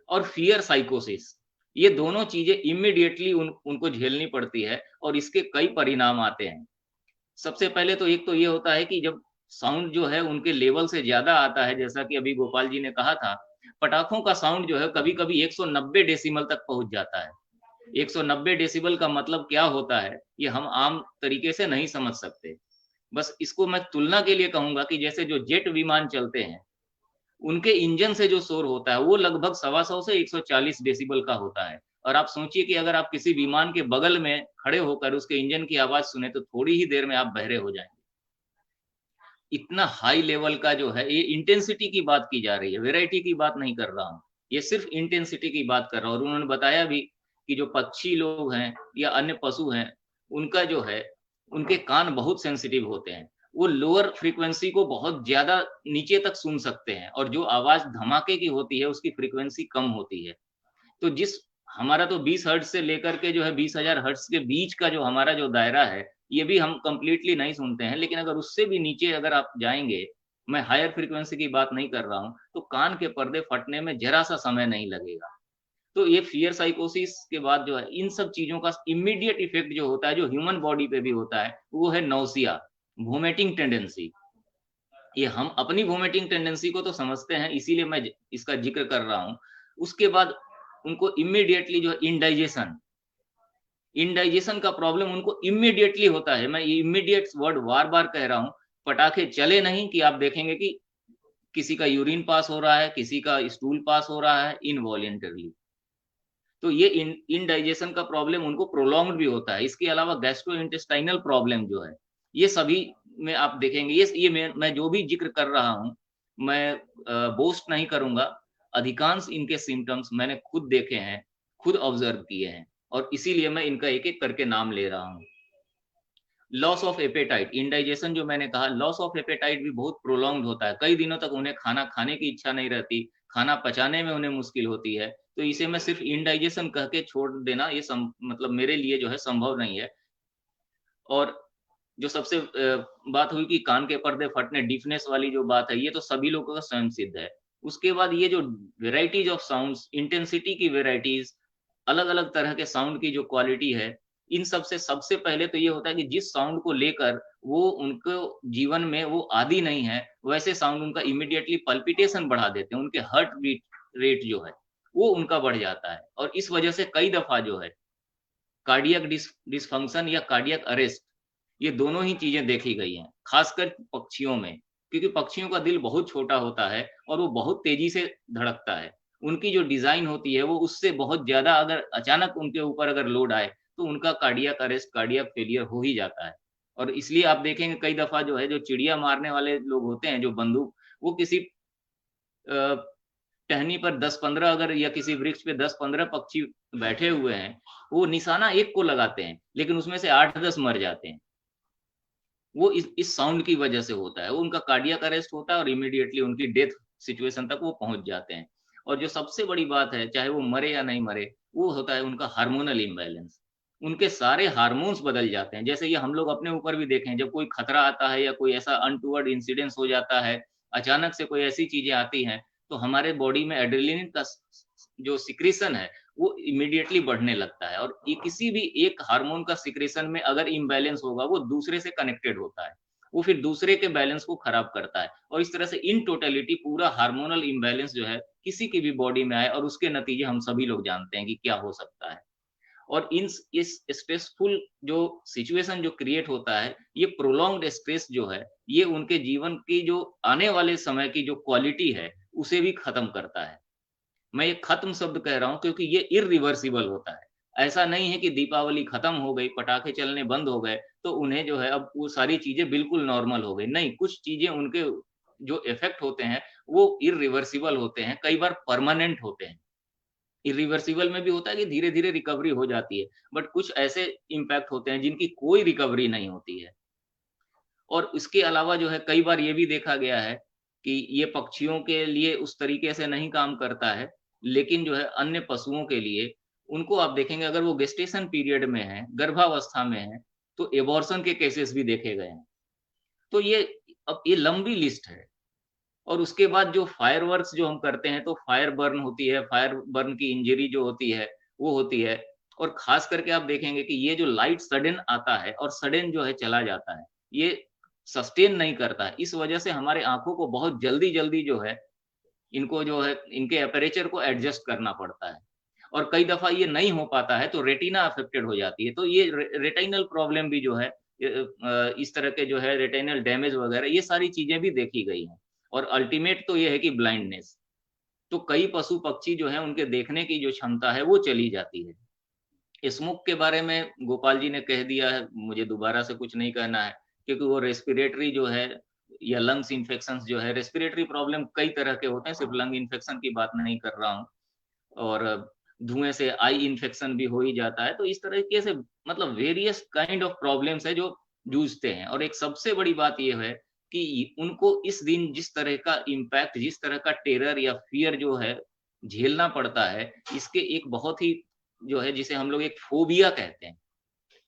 और फियर साइकोसिस, ये दोनों चीजें इमीडिएटली उनको झेलनी पड़ती है और इसके कई परिणाम आते हैं। सबसे पहले तो एक तो ये होता है कि जब साउंड जो है उनके लेवल से ज्यादा आता है, जैसा कि अभी गोपाल जी ने कहा था, पटाखों का साउंड जो है कभी कभी 190 डेसिबल तक पहुंच जाता है। 190 डेसिबल का मतलब क्या होता है ये हम आम तरीके से नहीं समझ सकते। बस इसको मैं तुलना के लिए कहूंगा कि जैसे जो जेट विमान चलते हैं उनके इंजन से जो शोर होता है वो लगभग 125 से 140 डेसिबल का होता है। और आप सोचिए कि अगर आप किसी विमान के बगल में खड़े होकर उसके इंजन की आवाज सुने तो थोड़ी ही देर में आप बहरे हो जाएंगे। इतना हाई लेवल का जो है, ये इंटेंसिटी की बात की जा रही है, वेराइटी की बात नहीं कर रहा हूँ, ये सिर्फ इंटेंसिटी की बात कर रहा हूँ। और उन्होंने बताया भी कि जो पक्षी लोग हैं या अन्य पशु हैं उनका जो है, उनके कान बहुत सेंसिटिव होते हैं, वो लोअर फ्रीक्वेंसी को बहुत ज्यादा नीचे तक सुन सकते हैं और जो आवाज धमाके की होती है उसकी फ्रीक्वेंसी कम होती है। तो जिस हमारा तो 20 हर्ट्ज से लेकर के जो है 20,000 हर्ट्ज के बीच का जो हमारा जो दायरा है ये भी हम कंप्लीटली नहीं सुनते हैं, लेकिन अगर उससे भी नीचे अगर आप जाएंगे, मैं हायर फ्रीक्वेंसी की बात नहीं कर रहा हूं, तो कान के पर्दे फटने में जरा सा समय नहीं लगेगा। तो ये फियर साइकोसिस के बाद जो है इन सब चीजों का इमीडिएट इफेक्ट जो होता है, जो ह्यूमन बॉडी पे भी होता है, वो है नौसिया, वोमिटिंग टेंडेंसी। ये हम अपनी वोमिटिंग टेंडेंसी को तो समझते हैं, इसीलिए मैं इसका जिक्र कर रहा हूं। उसके बाद उनको इमीडिएटली जो इंडाइजेशन का प्रॉब्लम उनको इमीडिएटली होता है। मैं ये इमीडिएट वर्ड बार बार कह रहा हूं। पटाखे चले नहीं कि आप देखेंगे कि किसी का यूरिन पास हो रहा है, किसी का स्टूल पास हो रहा है इनवॉलेंटरली। तो ये इनडाइजेशन का प्रॉब्लम उनको प्रोलॉन्ग भी होता है। इसके अलावा गैस्ट्रोइंटेस्टाइनल प्रॉब्लम जो है, ये सभी में आप देखेंगे, ये मैं जो भी जिक्र कर रहा हूं, मैं बोस्ट नहीं करूंगा, अधिकांश इनके सिम्टम्स मैंने खुद देखे हैं, खुद ऑब्जर्व किए हैं, और इसीलिए मैं इनका एक एक करके नाम ले रहा हूं। लॉस ऑफ एपेटाइट, इंडाइजेशन जो मैंने कहा, लॉस ऑफ एपेटाइट भी बहुत प्रोलॉन्ग होता है, कई दिनों तक उन्हें खाना खाने की इच्छा नहीं रहती, खाना पचाने में उन्हें मुश्किल होती है। तो इसे मैं सिर्फ इंडाइजेशन कह के छोड़ देना, ये मतलब मेरे लिए जो है संभव नहीं है। और जो सबसे बात हुई कि कान के पर्दे फटने, डिफनेस वाली जो बात है, ये तो सभी लोगों का स्वयं सिद्ध है। उसके बाद ये जो वेराइटीज ऑफ साउंड्स, इंटेंसिटी की वेराइटीज, अलग अलग तरह के साउंड की जो क्वालिटी है, इन सब से सबसे पहले तो ये होता है कि जिस साउंड को लेकर वो उनको जीवन में वो आदी नहीं है, वैसे साउंड उनका इमीडिएटली पल्पिटेशन बढ़ा देते हैं, उनके हार्ट बीट रेट जो है वो उनका बढ़ जाता है। और इस वजह से कई दफा जो है कार्डियक डिसफंक्शन या कार्डियक अरेस्ट, ये दोनों ही चीजें देखी गई हैं, खासकर पक्षियों में, क्योंकि पक्षियों का दिल बहुत छोटा होता है और वो बहुत तेजी से धड़कता है, उनकी जो डिजाइन होती है वो उससे बहुत ज्यादा अगर अचानक उनके ऊपर अगर लोड आए तो उनका कार्डियक अरेस्ट, कार्डियक फेलियर हो ही जाता है। और इसलिए आप देखेंगे कई दफा जो है जो चिड़िया मारने वाले लोग होते हैं, जो बंदूक, वो किसी टहनी पर 10-15 अगर या किसी वृक्ष पे 10-15 पक्षी बैठे हुए हैं, वो निशाना एक को लगाते हैं, लेकिन उसमें से 8-10 मर जाते हैं। वो इस साउंड की वजह से होता है। वो उनका कार्डियक अरेस्ट होता है और इमीडिएटली उनकी डेथ सिचुएशन तक वो पहुंच जाते हैं। और जो सबसे बड़ी बात है, चाहे वो मरे या नहीं मरे, वो होता है उनका हार्मोनल इम्बैलेंस। उनके सारे हार्मोन्स बदल जाते हैं। जैसे ये हम लोग अपने ऊपर भी देखें, जब कोई खतरा आता है या कोई ऐसा अनटूवर्ड इंसिडेंस हो जाता है, अचानक से कोई ऐसी चीजें आती हैं, तो हमारे बॉडी में एड्रेनलिन का जो सिक्रीशन है वो इमीडिएटली बढ़ने लगता है। और ये किसी भी एक हार्मोन का सिक्रेशन में अगर इम्बैलेंस होगा, वो दूसरे से कनेक्टेड होता है, वो फिर दूसरे के बैलेंस को खराब करता है। और इस तरह से इन टोटलिटी पूरा हार्मोनल इम्बैलेंस जो है किसी की भी बॉडी में आए, और उसके नतीजे हम सभी लोग जानते हैं कि क्या हो सकता है। और इस स्ट्रेसफुल जो सिचुएशन जो क्रिएट होता है, ये प्रोलॉन्ग्ड स्ट्रेस जो है, ये उनके जीवन की जो आने वाले समय की जो क्वालिटी है उसे भी खत्म करता है। मैं ये खत्म शब्द कह रहा हूं क्योंकि ये इरिवर्सिबल होता है। ऐसा नहीं है कि दीपावली खत्म हो गई, पटाखे चलने बंद हो गए, तो उन्हें जो है अब वो सारी चीजें बिल्कुल नॉर्मल हो गई। नहीं, कुछ चीजें उनके जो इफेक्ट होते हैं वो इरिवर्सिबल होते हैं, कई बार परमानेंट होते हैं। इरिवर्सिबल में भी होता है कि धीरे धीरे रिकवरी हो जाती है, बट कुछ ऐसे इम्पैक्ट होते हैं जिनकी कोई रिकवरी नहीं होती है। और इसके अलावा जो है कई बार ये भी देखा गया है कि ये पक्षियों के लिए उस तरीके से नहीं काम करता है, लेकिन जो है अन्य पशुओं के लिए, उनको आप देखेंगे अगर वो गेस्टेशन पीरियड में है, गर्भावस्था में है, तो एबॉर्शन के केसेस भी देखे गए हैं। तो ये अब ये लंबी लिस्ट है। और उसके बाद जो फायरवर्क्स जो हम करते हैं, तो फायर बर्न होती है, फायर बर्न की इंजरी जो होती है वो होती है। और खास करके आप देखेंगे कि ये जो लाइट सडन आता है और सडन जो है चला जाता है, ये सस्टेन नहीं करता है। इस वजह से हमारे आंखों को बहुत जल्दी जल्दी जो है इनको जो है इनके अपेरेचर को एडजस्ट करना पड़ता है। और कई दफा ये नहीं हो पाता है तो रेटिना अफेक्टेड हो जाती है। तो ये रेटिनल प्रॉब्लम भी जो है इस तरह के जो है रेटिनल डैमेज वगैरह, ये सारी चीजें भी देखी गई हैं। और अल्टीमेट तो ये है कि ब्लाइंडनेस। तो कई पशु पक्षी जो है उनके देखने की जो क्षमता है वो चली जाती है। स्मोक के बारे में गोपाल जी ने कह दिया है, मुझे दोबारा से कुछ नहीं कहना है, क्योंकि वो रेस्पिरेटरी जो है या लंग्स इन्फेक्शंस जो है, रेस्पिरेटरी प्रॉब्लम कई तरह के होते हैं, सिर्फ लंग इन्फेक्शन की बात नहीं कर रहा हूँ। और धुएं से आई इन्फेक्शन भी हो ही जाता है। तो इस तरीके से मतलब वेरियस काइंड ऑफ प्रॉब्लम्स है जो जूझते हैं। और एक सबसे बड़ी बात यह है कि उनको इस दिन जिस तरह का इम्पैक्ट, जिस तरह का टेरर या फियर जो है झेलना पड़ता है, इसके एक बहुत ही जो है जिसे हम लोग एक फोबिया कहते हैं,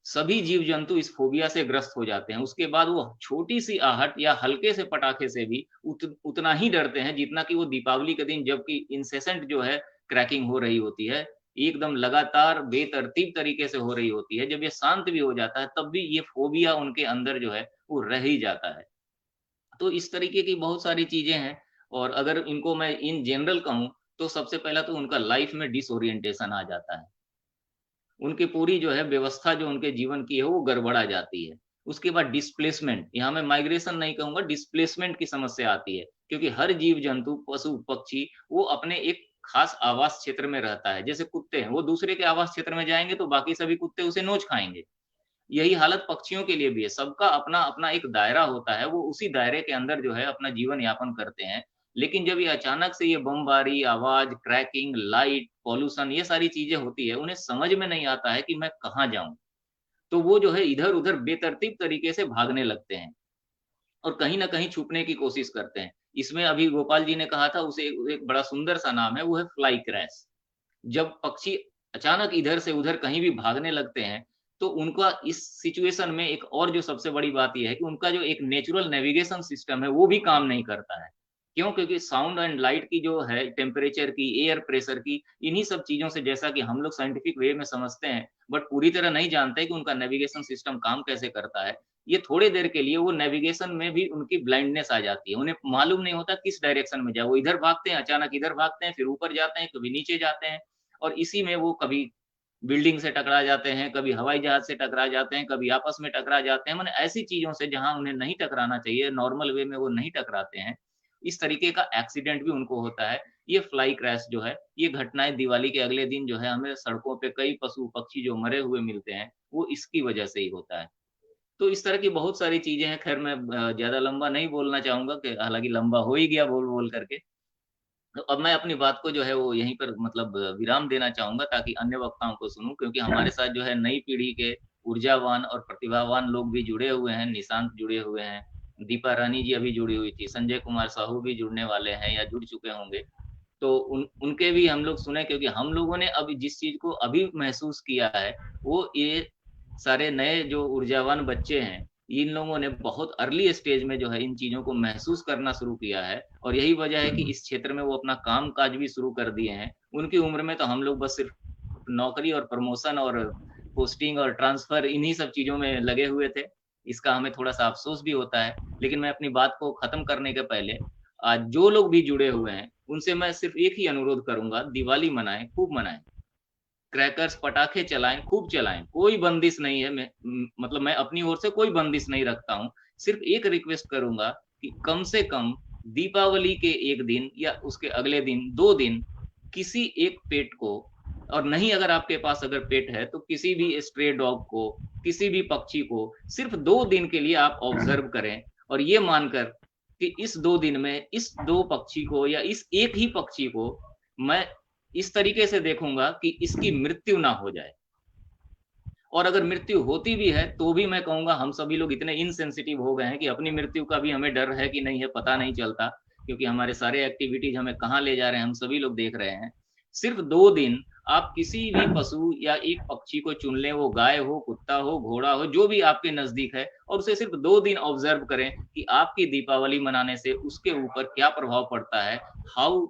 सभी जीव जंतु इस फोबिया से ग्रस्त हो जाते हैं। उसके बाद वो छोटी सी आहट या हल्के से पटाखे से भी उतना ही डरते हैं जितना कि वो दीपावली के दिन, जबकि इंसेसेंट जो है क्रैकिंग हो रही होती है, एकदम लगातार बेतरतीब तरीके से हो रही होती है। जब ये शांत भी हो जाता है तब भी ये फोबिया उनके अंदर जो है वो रह ही जाता है। तो इस तरीके की बहुत सारी चीजें हैं। और अगर इनको मैं इन जनरल कहूँ तो सबसे पहला तो उनका लाइफ में डिसोरिएंटेशन आ जाता है। उनकी पूरी जो है व्यवस्था जो उनके जीवन की है वो गड़बड़ा जाती है। उसके बाद डिस्प्लेसमेंट, यहाँ मैं माइग्रेशन नहीं कहूंगा, डिस्प्लेसमेंट की समस्या आती है। क्योंकि हर जीव जंतु, पशु पक्षी, वो अपने एक खास आवास क्षेत्र में रहता है। जैसे कुत्ते हैं, वो दूसरे के आवास क्षेत्र में जाएंगे तो बाकी सभी कुत्ते उसे नोच खाएंगे। यही हालत पक्षियों के लिए भी है। सबका अपना अपना एक दायरा होता है, वो उसी दायरे के अंदर जो है अपना जीवन यापन करते हैं। लेकिन जब ये अचानक से ये बमबारी, आवाज, क्रैकिंग, लाइट, पॉल्यूशन, ये सारी चीजें होती है, उन्हें समझ में नहीं आता है कि मैं कहाँ जाऊं। तो वो जो है इधर उधर बेतरतीब तरीके से भागने लगते हैं और कहीं ना कहीं छुपने की कोशिश करते हैं। इसमें अभी गोपाल जी ने कहा था, उसे एक बड़ा सुंदर सा नाम है, वो है फ्लाई क्रैश। जब पक्षी अचानक इधर से उधर कहीं भी भागने लगते हैं, तो उनका इस सिचुएशन में एक और जो सबसे बड़ी बात यह है कि उनका जो एक नेचुरल नेविगेशन सिस्टम है वो भी काम नहीं करता है। क्यों? क्योंकि साउंड एंड लाइट की जो है, टेम्परेचर की, एयर प्रेशर की, इन्हीं सब चीजों से, जैसा कि हम लोग साइंटिफिक वे में समझते हैं, बट पूरी तरह नहीं जानते कि उनका नेविगेशन सिस्टम काम कैसे करता है। ये थोड़े देर के लिए वो नेविगेशन में भी उनकी ब्लाइंडनेस आ जाती है। उन्हें मालूम नहीं होता किस डायरेक्शन में जाए। वो इधर भागते हैं, अचानक इधर भागते हैं, फिर ऊपर जाते हैं, कभी नीचे जाते हैं। और इसी में वो कभी बिल्डिंग से टकरा जाते हैं, कभी हवाई जहाज से टकरा जाते हैं, कभी आपस में टकरा जाते हैं। माने ऐसी चीजों से जहां उन्हें नहीं टकराना चाहिए, नॉर्मल वे में वो नहीं टकराते हैं। इस तरीके का एक्सीडेंट भी उनको होता है। ये फ्लाई क्रैश जो है, ये घटनाएँ दिवाली के अगले दिन जो है हमें सड़कों पे कई पशु-पक्षी जो मरे हुए मिलते हैं, वो इसकी वजह से ही होता है। तो इस तरह की बहुत सारी चीज़ें हैं, ख़ैर मैं ज़्यादा लंबा नहीं बोलना चाहूँगा कि हालाँकि लंबा हो ही गया बोल-बोल करके। तो अब मैं अपनी बात को जो है वो यहीं पर मतलब विराम देना चाहूँगा ताकि अन्य वक्ताओं को सुनूँ क्योंकि हमारे साथ जो है नई पीढ़ी के ऊर्जावान और प्रतिभावान लोग भी जुड़े हुए हैं, निशांत जुड़े हुए हैं, दीपा रानी जी अभी जुड़ी हुई थी, संजय कुमार साहू भी जुड़ने वाले हैं या जुड़ चुके होंगे। तो उनके भी हम लोग सुने क्योंकि हम लोगों ने अभी जिस चीज़ को अभी महसूस किया है, वो ये सारे नए जो ऊर्जावान बच्चे हैं, इन लोगों ने बहुत अर्ली स्टेज में जो है इन चीज़ों को महसूस करना शुरू किया है और यही वजह है कि इस क्षेत्र में वो अपना काम-काज भी शुरू कर दिए हैं। उनकी उम्र में तो हम लोग बस सिर्फ नौकरी और प्रमोशन और पोस्टिंग और ट्रांसफ़र इन्हीं सब चीज़ों में लगे हुए थे। इसका हमें थोड़ा-सा अफ़सोस भी होता है। लेकिन मैं अपनी बात को ख़त्म करने के पहले आज जो लोग भी जुड़े हुए हैं, उनसे मैं सिर्फ़ एक ही अनुरोध करूँगा, दिवाली मनाएँ, खूब मनाएँ। क्रैकर्स, पटाखे चलाएँ, खूब चलाएँ, कोई बंदिश नहीं है मतलब मैं अपनी ओर से कोई बंदिश नहीं रखता हूँ। सिर्फ़ एक रिक्वेस्ट करूँगा कि कम से कम दीपावली के 1 दिन या उसके अगले दिन, 2 दिन किसी एक पेट को और नहीं अगर आपके पास अगर पेट है तो किसी भी स्ट्रे डॉग को, किसी भी पक्षी को सिर्फ़ 2 दिन के लिए आप ऑब्ज़र्व करें और ये मानकर कि इस 2 दिन में इस 2 पक्षी को या इस एक ही पक्षी को मैं इस तरीके से देखूँगा कि इसकी मृत्यु ना हो जाए। और अगर मृत्यु होती भी है, तो भी मैं कहूँगा हम सभी लोग इतने इनसेंसिटिव हो गए हैं कि अपनी मृत्यु का भी हमें डर है कि नहीं है, पता नहीं चलता, क्योंकि हमारे सारे एक्टिविटीज़ हमें कहाँ ले जा रहे हैं, हम सभी लोग देख रहे हैं। सिर्फ़ 2 दिन आप किसी भी पशु या एक पक्षी को चुन लें, वो गाय हो, कुत्ता हो, घोड़ा हो, जो भी आपके नज़दीक है और उसे सिर्फ़ 2 दिन ऑब्ज़र्व करें कि आपकी दीपावली मनाने से उसके ऊपर क्या प्रभाव पड़ता है, how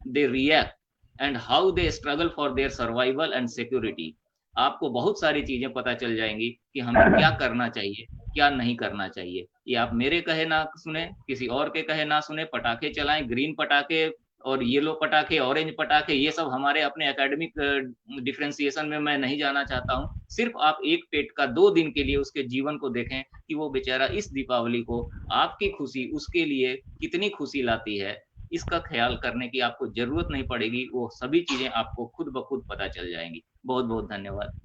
they react and how they struggle for their survival and security. आपको बहुत सारी चीज़ें पता चल जाएँगी कि हमें क्या करना चाहिए, क्या नहीं करना चाहिए। ये आप मेरे कहे ना सुने, किसी और के कहे ना सुने, पटाखे चलाएँ, ग्रीन पटाखे और येलो पटाखे, ऑरेंज पटाखे, ये सब हमारे अपने एकेडमिक डिफरेंशिएशन में मैं नहीं जाना चाहता हूँ। सिर्फ़ आप एक पेट का 2 दिन के लिए उसके जीवन को देखें कि वो बेचारा इस दीपावली को आपकी खुशी उसके लिए कितनी खुशी लाती है। इसका ख़्याल करने की आपको ज़रूरत नहीं पड़ेगी, वो सभी चीज़ें आपको खुद ब खुद पता चल जाएँगी। बहुत-बहुत धन्यवाद।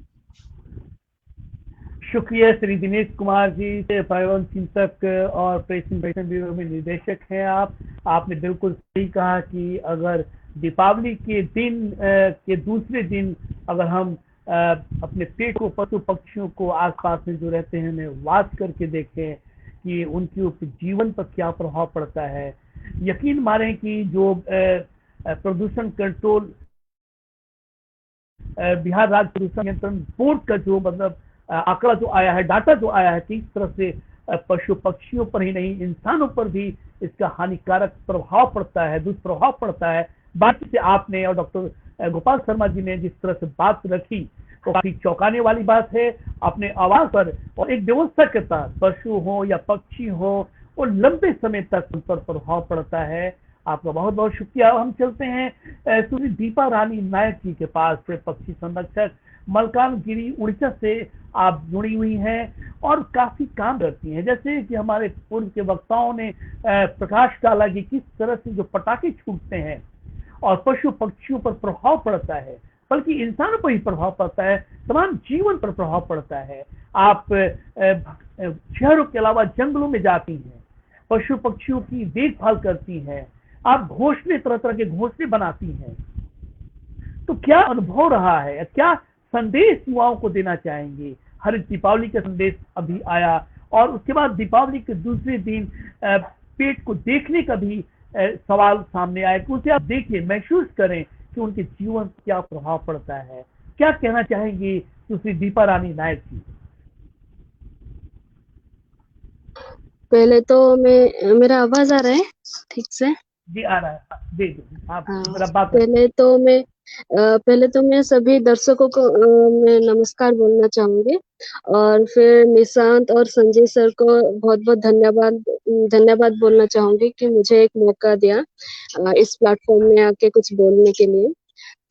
शुक्रिया श्री दिनेश कुमार जी, पर्यावरण चिंतक और प्रेस इन्फॉर्मेशन ब्यूरो में निदेशक हैं आप। आपने बिल्कुल सही कहा कि अगर दीपावली के दिन के दूसरे दिन अगर हम अपने पेट को, पशु पक्षियों को आसपास में जो रहते हैं उन्हें वॉच करके देखें कि उनके ऊपर जीवन पर क्या प्रभाव पड़ता है। यकीन मारें कि जो प्रदूषण कंट्रोल बिहार राज्य प्रदूषण नियंत्रण बोर्ड का जो मतलब आंकड़ा जो आया है, डाटा जो आया है कि इस तरह से पशु पक्षियों पर ही नहीं इंसानों पर भी इसका हानिकारक प्रभाव पड़ता है, दुष्प्रभाव पड़ता है। बाकी से आपने और डॉक्टर गोपाल शर्मा जी ने जिस तरह से बात रखी वो काफी चौंकाने वाली बात है। अपने आवाज पर और एक व्यवस्था के साथ पशु हो या पक्षी हो वो लंबे समय तक उन पर प्रभाव पड़ता है। आपका बहुत बहुत शुक्रिया। हम चलते हैं सुश्री दीपा रानी नायक जी के पास, पक्षी संरक्षक, मलकानगिरी उड़ीसा से आप जुड़ी हुई हैं और काफी काम करती हैं। जैसे कि हमारे पूर्व के वक्ताओं ने प्रकाश डाला कि किस तरह से जो पटाखे छूटते हैं और पशु पक्षियों पर प्रभाव पड़ता है, बल्कि इंसानों पर ही प्रभाव पड़ता है, तमाम जीवन पर प्रभाव पड़ता है। आप शहरों के अलावा जंगलों में जाती हैं, पशु पक्षियों की देखभाल करती हैं, आप घोंसले तरह तरह के घोंसले बनाती हैं। तो क्या अनुभव रहा है, क्या संदेश युवाओं को देना चाहेंगे? हर दीपावली का संदेश अभी आया और उसके बाद दीपावली के दूसरे दिन पेट को देखने का भी सवाल सामने आया कि उसे आप देखिए, महसूस करें कि उनके जीवन पर क्या प्रभाव पड़ता है। क्या कहना चाहेंगी सुश्री दीपा रानी नायक जी? पहले तो मेरा आवाज आ रहा है ठीक से? जी आ रहा है, दे दो आप मेरा बात। पहले तो मैं सभी दर्शकों को मैं नमस्कार बोलना चाहूंगी और फिर निशांत और संजय सर को बहुत बहुत धन्यवाद बोलना चाहूंगी कि मुझे एक मौका दिया इस प्लेटफॉर्म में आके कुछ बोलने के लिए।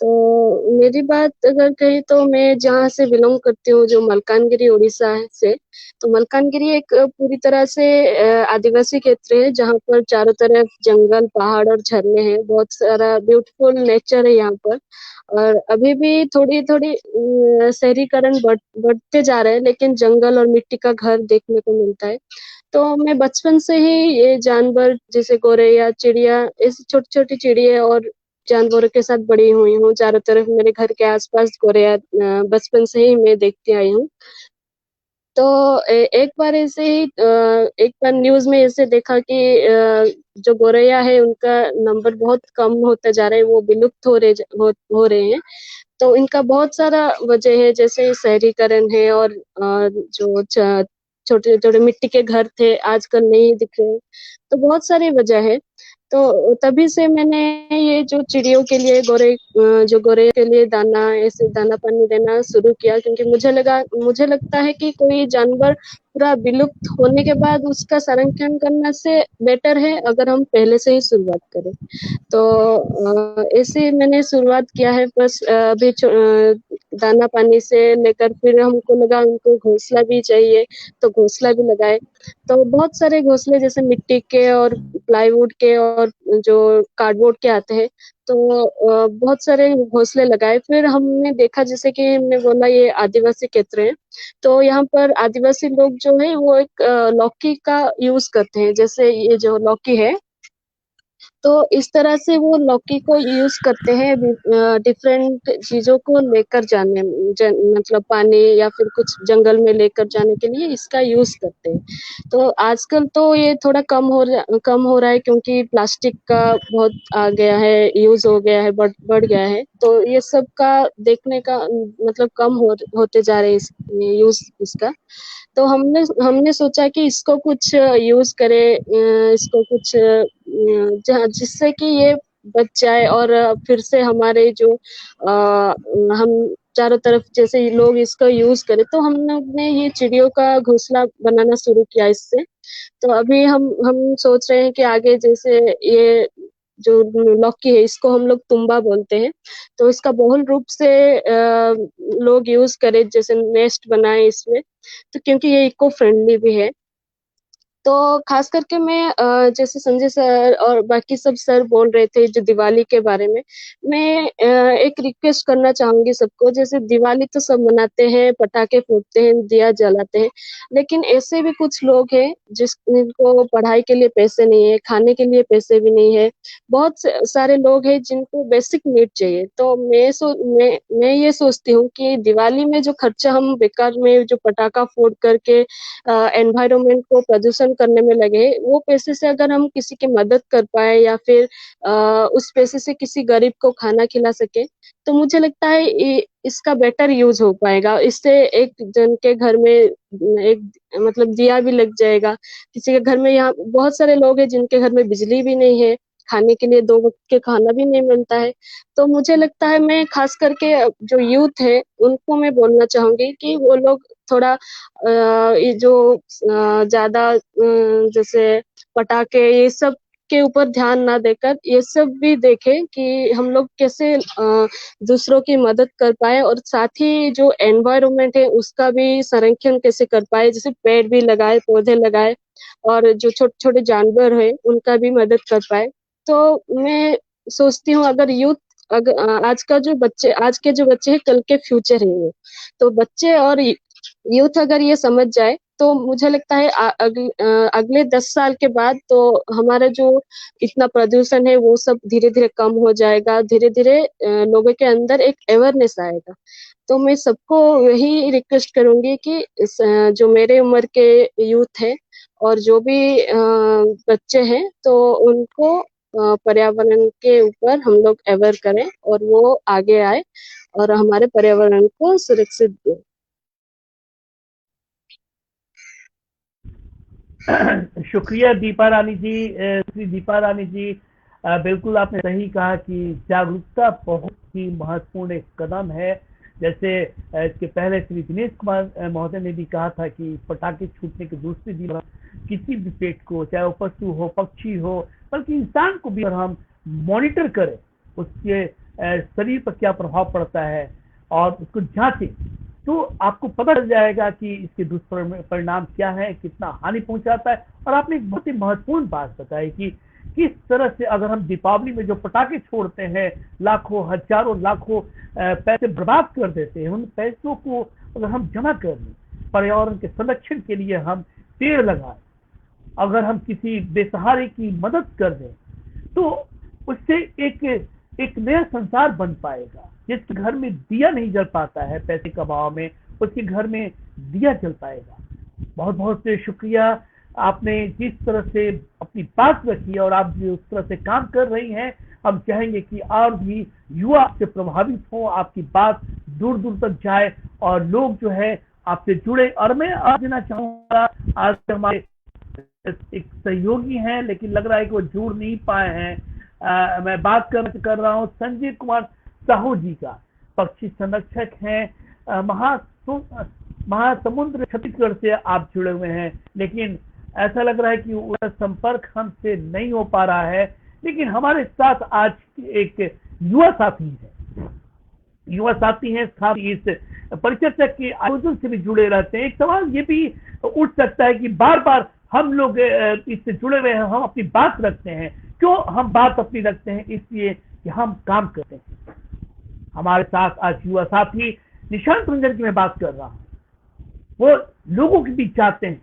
तो मेरी बात अगर कही तो मैं जहाँ से बिलोंग करती हूँ, जो मलकानगिरी उड़ीसा से, तो मलकानगिरी एक पूरी तरह से आदिवासी क्षेत्र है, जहाँ पर चारों तरफ जंगल, पहाड़ और झरने हैं। बहुत सारा ब्यूटीफुल नेचर है यहाँ पर। और अभी भी थोड़ी थोड़ी शहरीकरण बढ़ते जा रहे हैं, लेकिन जंगल और मिट्टी का घर देखने को मिलता है। तो मैं बचपन से ही ये जानवर जैसे गोरैया, चिड़िया, ऐसी छोटी छोटी चिड़िया और जानवरों के साथ बड़ी हुई हूँ। चारों तरफ मेरे घर के आसपास गोरैया बचपन से ही मैं देखती आई हूँ। तो एक बार ऐसे ही एक बार न्यूज में ऐसे देखा कि जो गोरैया है उनका नंबर बहुत कम होता जा रहा है, वो विलुप्त हो रहे हैं। तो इनका बहुत सारा वजह है, जैसे शहरीकरण है, और जो छोटे छोटे मिट्टी के घर थे आजकल नहीं दिख रहे। तो बहुत सारी वजह है। तो तभी से मैंने ये जो चिड़ियों के लिए जो गोरे के लिए दाना, ऐसे दाना पानी देना शुरू किया, क्योंकि मुझे लगता है कि कोई जानवर पूरा विलुप्त होने के बाद उसका संरक्षण करने से बेटर है अगर हम पहले से ही शुरुआत करें। तो ऐसे मैंने शुरुआत किया है। बस अभी दाना पानी से लेकर फिर हमको लगा उनको घोंसला भी चाहिए, तो घोंसला भी लगाए। तो बहुत सारे घोंसले जैसे मिट्टी के और प्लाईवुड के और जो कार्डबोर्ड के आते हैं, तो बहुत सारे घोंसले लगाए। फिर हमने देखा, जैसे कि हमने बोला ये आदिवासी क्षेत्र है, तो यहाँ पर आदिवासी लोग जो है वो एक लौकी का यूज करते हैं। जैसे ये जो लौकी है, तो इस तरह से वो लौकी को यूज करते हैं डिफरेंट चीजों को लेकर मतलब पानी या फिर कुछ जंगल में लेकर जाने के लिए इसका यूज करते हैं। तो आजकल तो ये थोड़ा कम हो रहा है, क्योंकि प्लास्टिक का बहुत आ गया है, यूज हो गया है, बढ़ गया है। तो ये सब का देखने का मतलब होते जा रहे हैं यूज इसका। तो हमने हमने सोचा कि इसको कुछ यूज करें, इसको कुछ जिससे कि ये बच जाए, और फिर से हमारे जो हम चारों तरफ जैसे लोग इसका यूज करें। तो हमने ये चिड़ियों का घोंसला बनाना शुरू किया इससे। तो अभी हम सोच रहे हैं कि आगे जैसे ये जो लौकी है इसको हम लोग तुम्बा बोलते हैं, तो इसका बहुल रूप से लोग यूज करें, जैसे नेस्ट बनाए इसमें। तो क्योंकि ये इको फ्रेंडली भी है। तो खास करके मैं जैसे संजय सर और बाकी सब सर बोल रहे थे जो दिवाली के बारे में, मैं एक रिक्वेस्ट करना चाहूंगी सबको। जैसे दिवाली तो सब मनाते हैं, पटाखे फूटते हैं, दिया जलाते हैं, लेकिन ऐसे भी कुछ लोग हैं जिनको पढ़ाई के लिए पैसे नहीं है, खाने के लिए पैसे भी नहीं है। बहुत सारे लोग हैं जिनको बेसिक नीड चाहिए। तो मैं ये सोचती हूँ कि दिवाली में जो खर्चा हम बेकार में जो पटाखा फोड़ करके एनवायरनमेंट को प्रदूषण करने में लगे, वो पैसे से अगर हम किसी की मदद कर पाए या फिर उस पैसे से किसी गरीब को खाना खिला सके, तो मुझे लगता है इसका बेटर यूज हो पाएगा। इससे एक जन के घर में एक मतलब दिया भी लग जाएगा। किसी के घर में, यहाँ बहुत सारे लोग हैं जिनके घर में बिजली भी नहीं है, खाने के लिए 2 वक्त के खाना भी नहीं मिलता है। तो मुझे लगता है मैं खास करके जो यूथ है उनको मैं बोलना चाहूंगी कि वो लोग थोड़ा ये जो ज्यादा जैसे पटाखे ये सब के ऊपर ध्यान ना देकर ये सब भी देखें कि हम लोग कैसे दूसरों की मदद कर पाए, और साथ ही जो एनवायरनमेंट है उसका भी संरक्षण कैसे कर पाए, जैसे पेड़ भी लगाए, पौधे लगाए, और जो छोटे छोटे जानवर है उनका भी मदद कर पाए। तो मैं सोचती हूँ अगर यूथ अगर आज के जो बच्चे हैं कल के फ्यूचर है ये। तो बच्चे और यूथ अगर ये समझ जाए, तो मुझे लगता है अगले 10 साल के बाद तो हमारा जो इतना प्रदूषण है वो सब धीरे धीरे कम हो जाएगा। धीरे धीरे लोगों के अंदर एक अवेयरनेस आएगा। तो मैं सबको यही रिक्वेस्ट करूंगी कि जो मेरे उम्र के यूथ है और जो भी बच्चे हैं, तो उनको पर्यावरण के ऊपर हम लोग अवेयर करें और वो आगे आए और हमारे पर्यावरण को सुरक्षित दें। शुक्रिया दीपा रानी जी। श्री दीपा रानी जी, बिल्कुल आपने सही कहा कि जागरूकता बहुत ही महत्वपूर्ण एक कदम है। जैसे इसके पहले श्री दिनेश कुमार महोदय ने भी कहा था कि पटाखे छूटने के दूसरे दिन किसी भी पेट को, चाहे वो पशु हो, पक्षी हो, बल्कि इंसान को भी अगर हम मॉनिटर करें, उसके शरीर पर क्या प्रभाव पड़ता है और उसको जांचें, तो आपको पता चल जाएगा कि इसके दुष्परिणाम क्या है, कितना हानि पहुंचाता है। और आपने एक बहुत ही महत्वपूर्ण बात बताई कि किस तरह से अगर हम दीपावली में जो पटाखे छोड़ते हैं, लाखों हजारों लाखों पैसे बर्बाद कर देते हैं, उन पैसों को अगर हम जमा कर लें, पर्यावरण के संरक्षण के लिए हम पेड़ लगाएं, अगर हम किसी बेसहारे की मदद कर दें, तो उससे एक नया संसार बन पाएगा। जिसके घर में दिया नहीं जल पाता है पैसे के अभाव में, उसके घर में दिया जल पाएगा। बहुत बहुत शुक्रिया, आपने जिस तरह से अपनी बात रखी और आप जिस तरह से काम कर रही हैं, हम चाहेंगे कि और भी युवा आपसे प्रभावित हो, आपकी बात दूर दूर तक जाए और लोग जो है आपसे जुड़े। और मैं आज देना चाहूंगा, आज हमारे एक सहयोगी हैं लेकिन लग रहा है कि वो जुड़ नहीं पाए हैं। मैं बात कर रहा हूँ संजय कुमार साहू जी का, पक्षी संरक्षक हैं, महासमुंद्र छत्तीसगढ़ से आप जुड़े हुए हैं, लेकिन ऐसा लग रहा है कि उसका संपर्क हमसे नहीं हो पा रहा है। लेकिन हमारे साथ आज एक युवा साथी हैं, साथ ही इस परिचर्चा के आयोजन से भी जुड़े रहते हैं। एक सवाल ये भी उठ सकता है कि बार बार हम लोग इससे जुड़े हुए हैं, हम अपनी बात रखते हैं, क्यों हम बात अपनी रखते हैं? इसलिए कि हम काम करते हैं। हमारे साथ आज युवा साथी निशांत रंजन की मैं बात कर रहा हूँ। वो लोगों के बीच जाते हैं,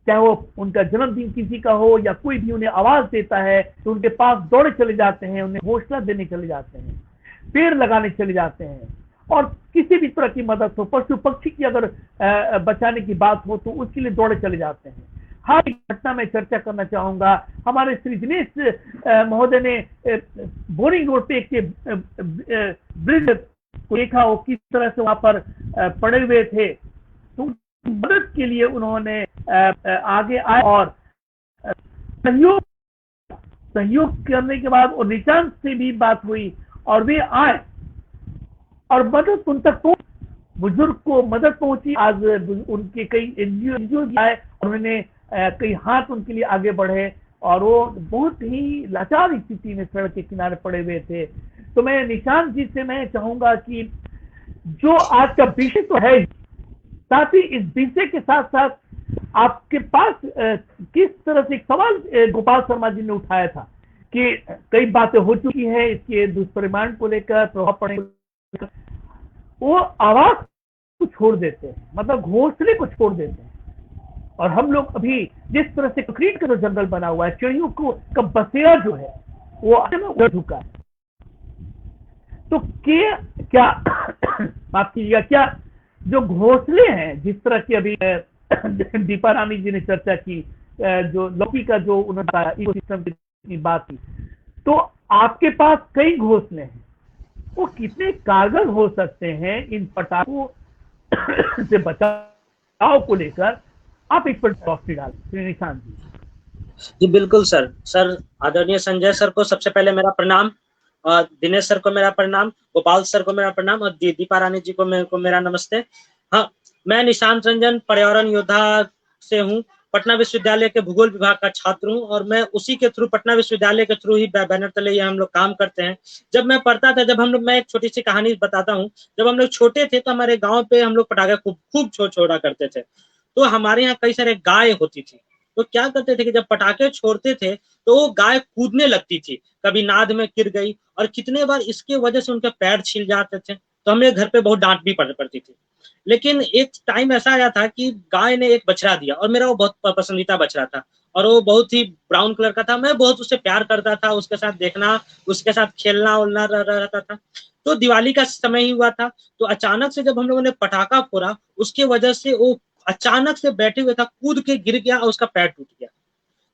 चाहे वो उनका जन्मदिन किसी का हो या कोई भी उन्हें आवाज देता है तो उनके पास दौड़े चले जाते हैं, उन्हें घोषणा देने चले जाते हैं, पेड़ लगाने चले जाते हैं, और किसी भी तरह की मदद हो, पशु पक्षी की अगर बचाने की बात हो तो उसके लिए दौड़े चले जाते हैं। हाँ, एक घटना में चर्चा करना चाहूंगा। हमारे श्री दिनेश महोदय ने बोरिंग रोड पे एक ब्रिज को देखा, वो किस तरह से वहां पर पड़े हुए थे, तो मदद के लिए उन्होंने आगे आए और सहयोग करने के बाद और निशांत से भी बात हुई और वे आए और मदद उन तक पहुंची, बुजुर्ग को मदद पहुंची। आज उनके कई एनजीओ आए और उन्होंने कई हाथ उनके लिए आगे बढ़े और वो बहुत ही लाचार स्थिति में सड़क के किनारे पड़े हुए थे। तो मैं निशांत जी से मैं चाहूंगा कि जो आज का विषय तो है, साथ ही इस विषय के साथ साथ आपके पास किस तरह से एक सवाल गोपाल शर्मा जी ने उठाया था कि कई बातें हो चुकी है इसके दुष्परिणाम को लेकर, प्रभाव पड़ने को लेकर, वो आवाज को छोड़ देते हैं, मतलब घोंसले को छोड़ देते हैं। और हम लोग अभी जिस तरह से कंक्रीट का जो जंगल बना हुआ है, चिड़ियों को का बसेरा जो है वो उड़ चुका है, तो क्या माफ कीजिएगा, क्या जो घोंसले हैं, जिस तरह की अभी दीपा रानी जी ने चर्चा की, जो लौकी का जो उन्होंने इकोसिस्टम की बात की, तो आपके पास कई घोंसले हैं, वो कितने कारगर हो सकते हैं इन पटाखों से बचाव को लेकर? आप इस पर रोशनी डालें श्री निशांत जी। जी बिल्कुल सर आदरणीय संजय सर को सबसे पहले मेरा प्रणाम, और दिनेश सर को मेरा प्रणाम, गोपाल सर को मेरा प्रणाम, और दीपा रानी जी को मेरा नमस्ते। हाँ, मैं निशांत रंजन पर्यावरण योद्धा से हूँ, पटना विश्वविद्यालय के भूगोल विभाग का छात्र हूँ, और मैं उसी के थ्रू, पटना विश्वविद्यालय के थ्रू ही बैनर तले ये हम लोग काम करते हैं। जब मैं पढ़ता था, मैं एक छोटी सी कहानी बताता हूँ। जब हम लोग छोटे थे तो हमारे गाँव पे हम लोग पटाखे खूब छोड़ा करते थे। तो हमारे यहाँ कई सारे गाय होती थी, तो क्या करते थे कि जब पटाखे छोड़ते थे तो वो गाय कूदने लगती थी, कभी नाद में गिर गई, और कितने बार इसके वजह से उनके पैर छिल जाते थे। तो हमें घर पे बहुत डांट भी पड़ती थी। लेकिन एक टाइम ऐसा आया था कि गाय ने एक बछड़ा दिया, और मेरा वो बहुत पसंदीदा बछड़ा था, और वो बहुत ही ब्राउन कलर का था। मैं बहुत उससे प्यार करता था, उसके साथ देखना, उसके साथ खेलना उलना रहता था। तो दिवाली का समय ही हुआ था, तो अचानक से जब हम लोगों ने पटाखा फोड़ा, उसके वजह से वो अचानक से बैठे हुए था, कूद के गिर गया और उसका पैर टूट गया।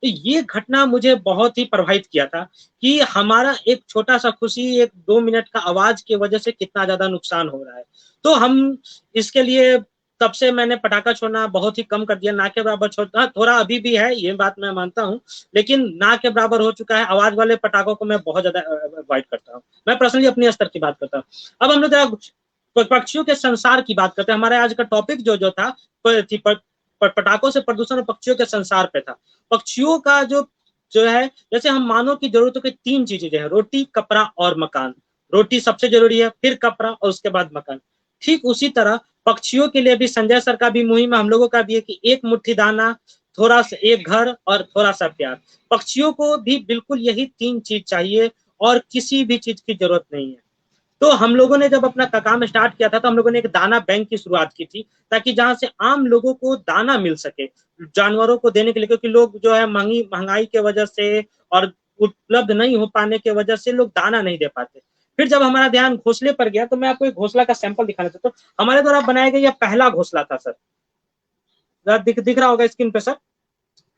तो ये घटना मुझे बहुत ही प्रभावित किया था कि हमारा एक छोटा सा खुशी, एक 2 मिनट का आवाज की वजह से कितना ज्यादा नुकसान हो रहा है। तो हम इसके लिए तब से मैंने पटाखा छोड़ना बहुत ही कम कर दिया, ना के बराबर छोड़ता, थोड़ा अभी भी है, ये बात मैं मानता हूँ, लेकिन ना के बराबर हो चुका है। आवाज वाले पटाखों को मैं बहुत ज्यादा अवॉइड करता हूँ। मैं पर्सनली अपने स्तर की बात करता हूँ। अब हम लोग पक्षियों के संसार की बात करते हैं। हमारे आज का टॉपिक जो था पटाखों से प्रदूषण और पक्षियों के संसार पे था। पक्षियों का जो है, जैसे हम मानव की जरूरतों की 3 चीजें हैं, रोटी, कपड़ा और मकान। रोटी सबसे जरूरी है, फिर कपड़ा और उसके बाद मकान। ठीक उसी तरह पक्षियों के लिए भी संजय सर का भी मुहिम, हम लोगों का भी है कि एक मुट्ठी दाना, थोड़ा सा एक घर और थोड़ा सा प्यार। पक्षियों को भी बिल्कुल यही 3 चीज चाहिए और किसी भी चीज की जरूरत नहीं है। तो हम लोगों ने जब अपना काम स्टार्ट किया था तो हम लोगों ने एक दाना बैंक की शुरुआत की थी, ताकि जहां से आम लोगों को दाना मिल सके जानवरों को देने के लिए, क्योंकि लोग जो है महंगाई के वजह से और उपलब्ध नहीं हो पाने के वजह से लोग दाना नहीं दे पाते। फिर जब हमारा ध्यान घोंसले पर गया तो मैं आपको एक घोंसला का सैंपल दिखाना चाहता हूँ। हमारे द्वारा बनाया गया यह पहला घोंसला था सर, दिख रहा होगा स्क्रीन पे सर।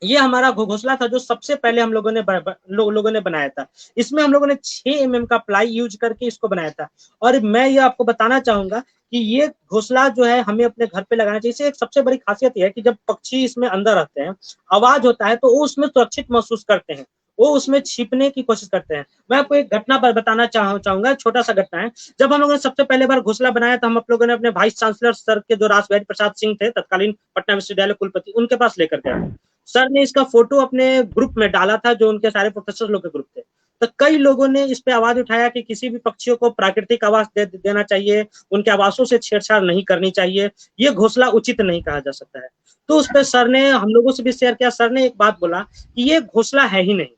ये हमारा घोंसला था जो सबसे पहले हम लोगों ने बनाया था। इसमें हम लोगों ने 6 mm का प्लाई यूज करके इसको बनाया था। और मैं ये आपको बताना चाहूंगा कि ये घोंसला जो है हमें अपने घर पे लगाना चाहिए। इससे एक सबसे बड़ी खासियत यह है कि जब पक्षी इसमें अंदर रहते हैं, आवाज होता है तो वो उसमें सुरक्षित महसूस करते हैं, वो उसमें छिपने की कोशिश करते हैं। मैं आपको एक घटना पर बताना चाहूंगा, छोटा सा घटना है। जब हम लोगों ने सबसे पहले बार घोंसला बनाया तो हम आप लोगों ने अपने वाइस चांसलर सर के जो रासबिहारी प्रसाद सिंह थे, तत्कालीन पटना विश्वविद्यालय कुलपति, उनके पास लेकर गया। सर ने इसका फोटो अपने ग्रुप में डाला था, जो उनके सारे प्रोफेसर लोग के ग्रुप थे। तो कई लोगों ने इस पे आवाज उठाया कि किसी भी पक्षियों को प्राकृतिक आवास देना चाहिए, उनके आवासों से छेड़छाड़ नहीं करनी चाहिए, ये घोंसला उचित नहीं कहा जा सकता है। तो उस पर सर ने हम लोगों से भी शेयर किया। सर ने एक बात बोला कि ये घोंसला है ही नहीं,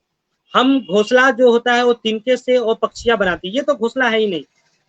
हम घोंसला जो होता है वो तिनके से और पक्षियां बनाती है, ये तो घोंसला है ही नहीं,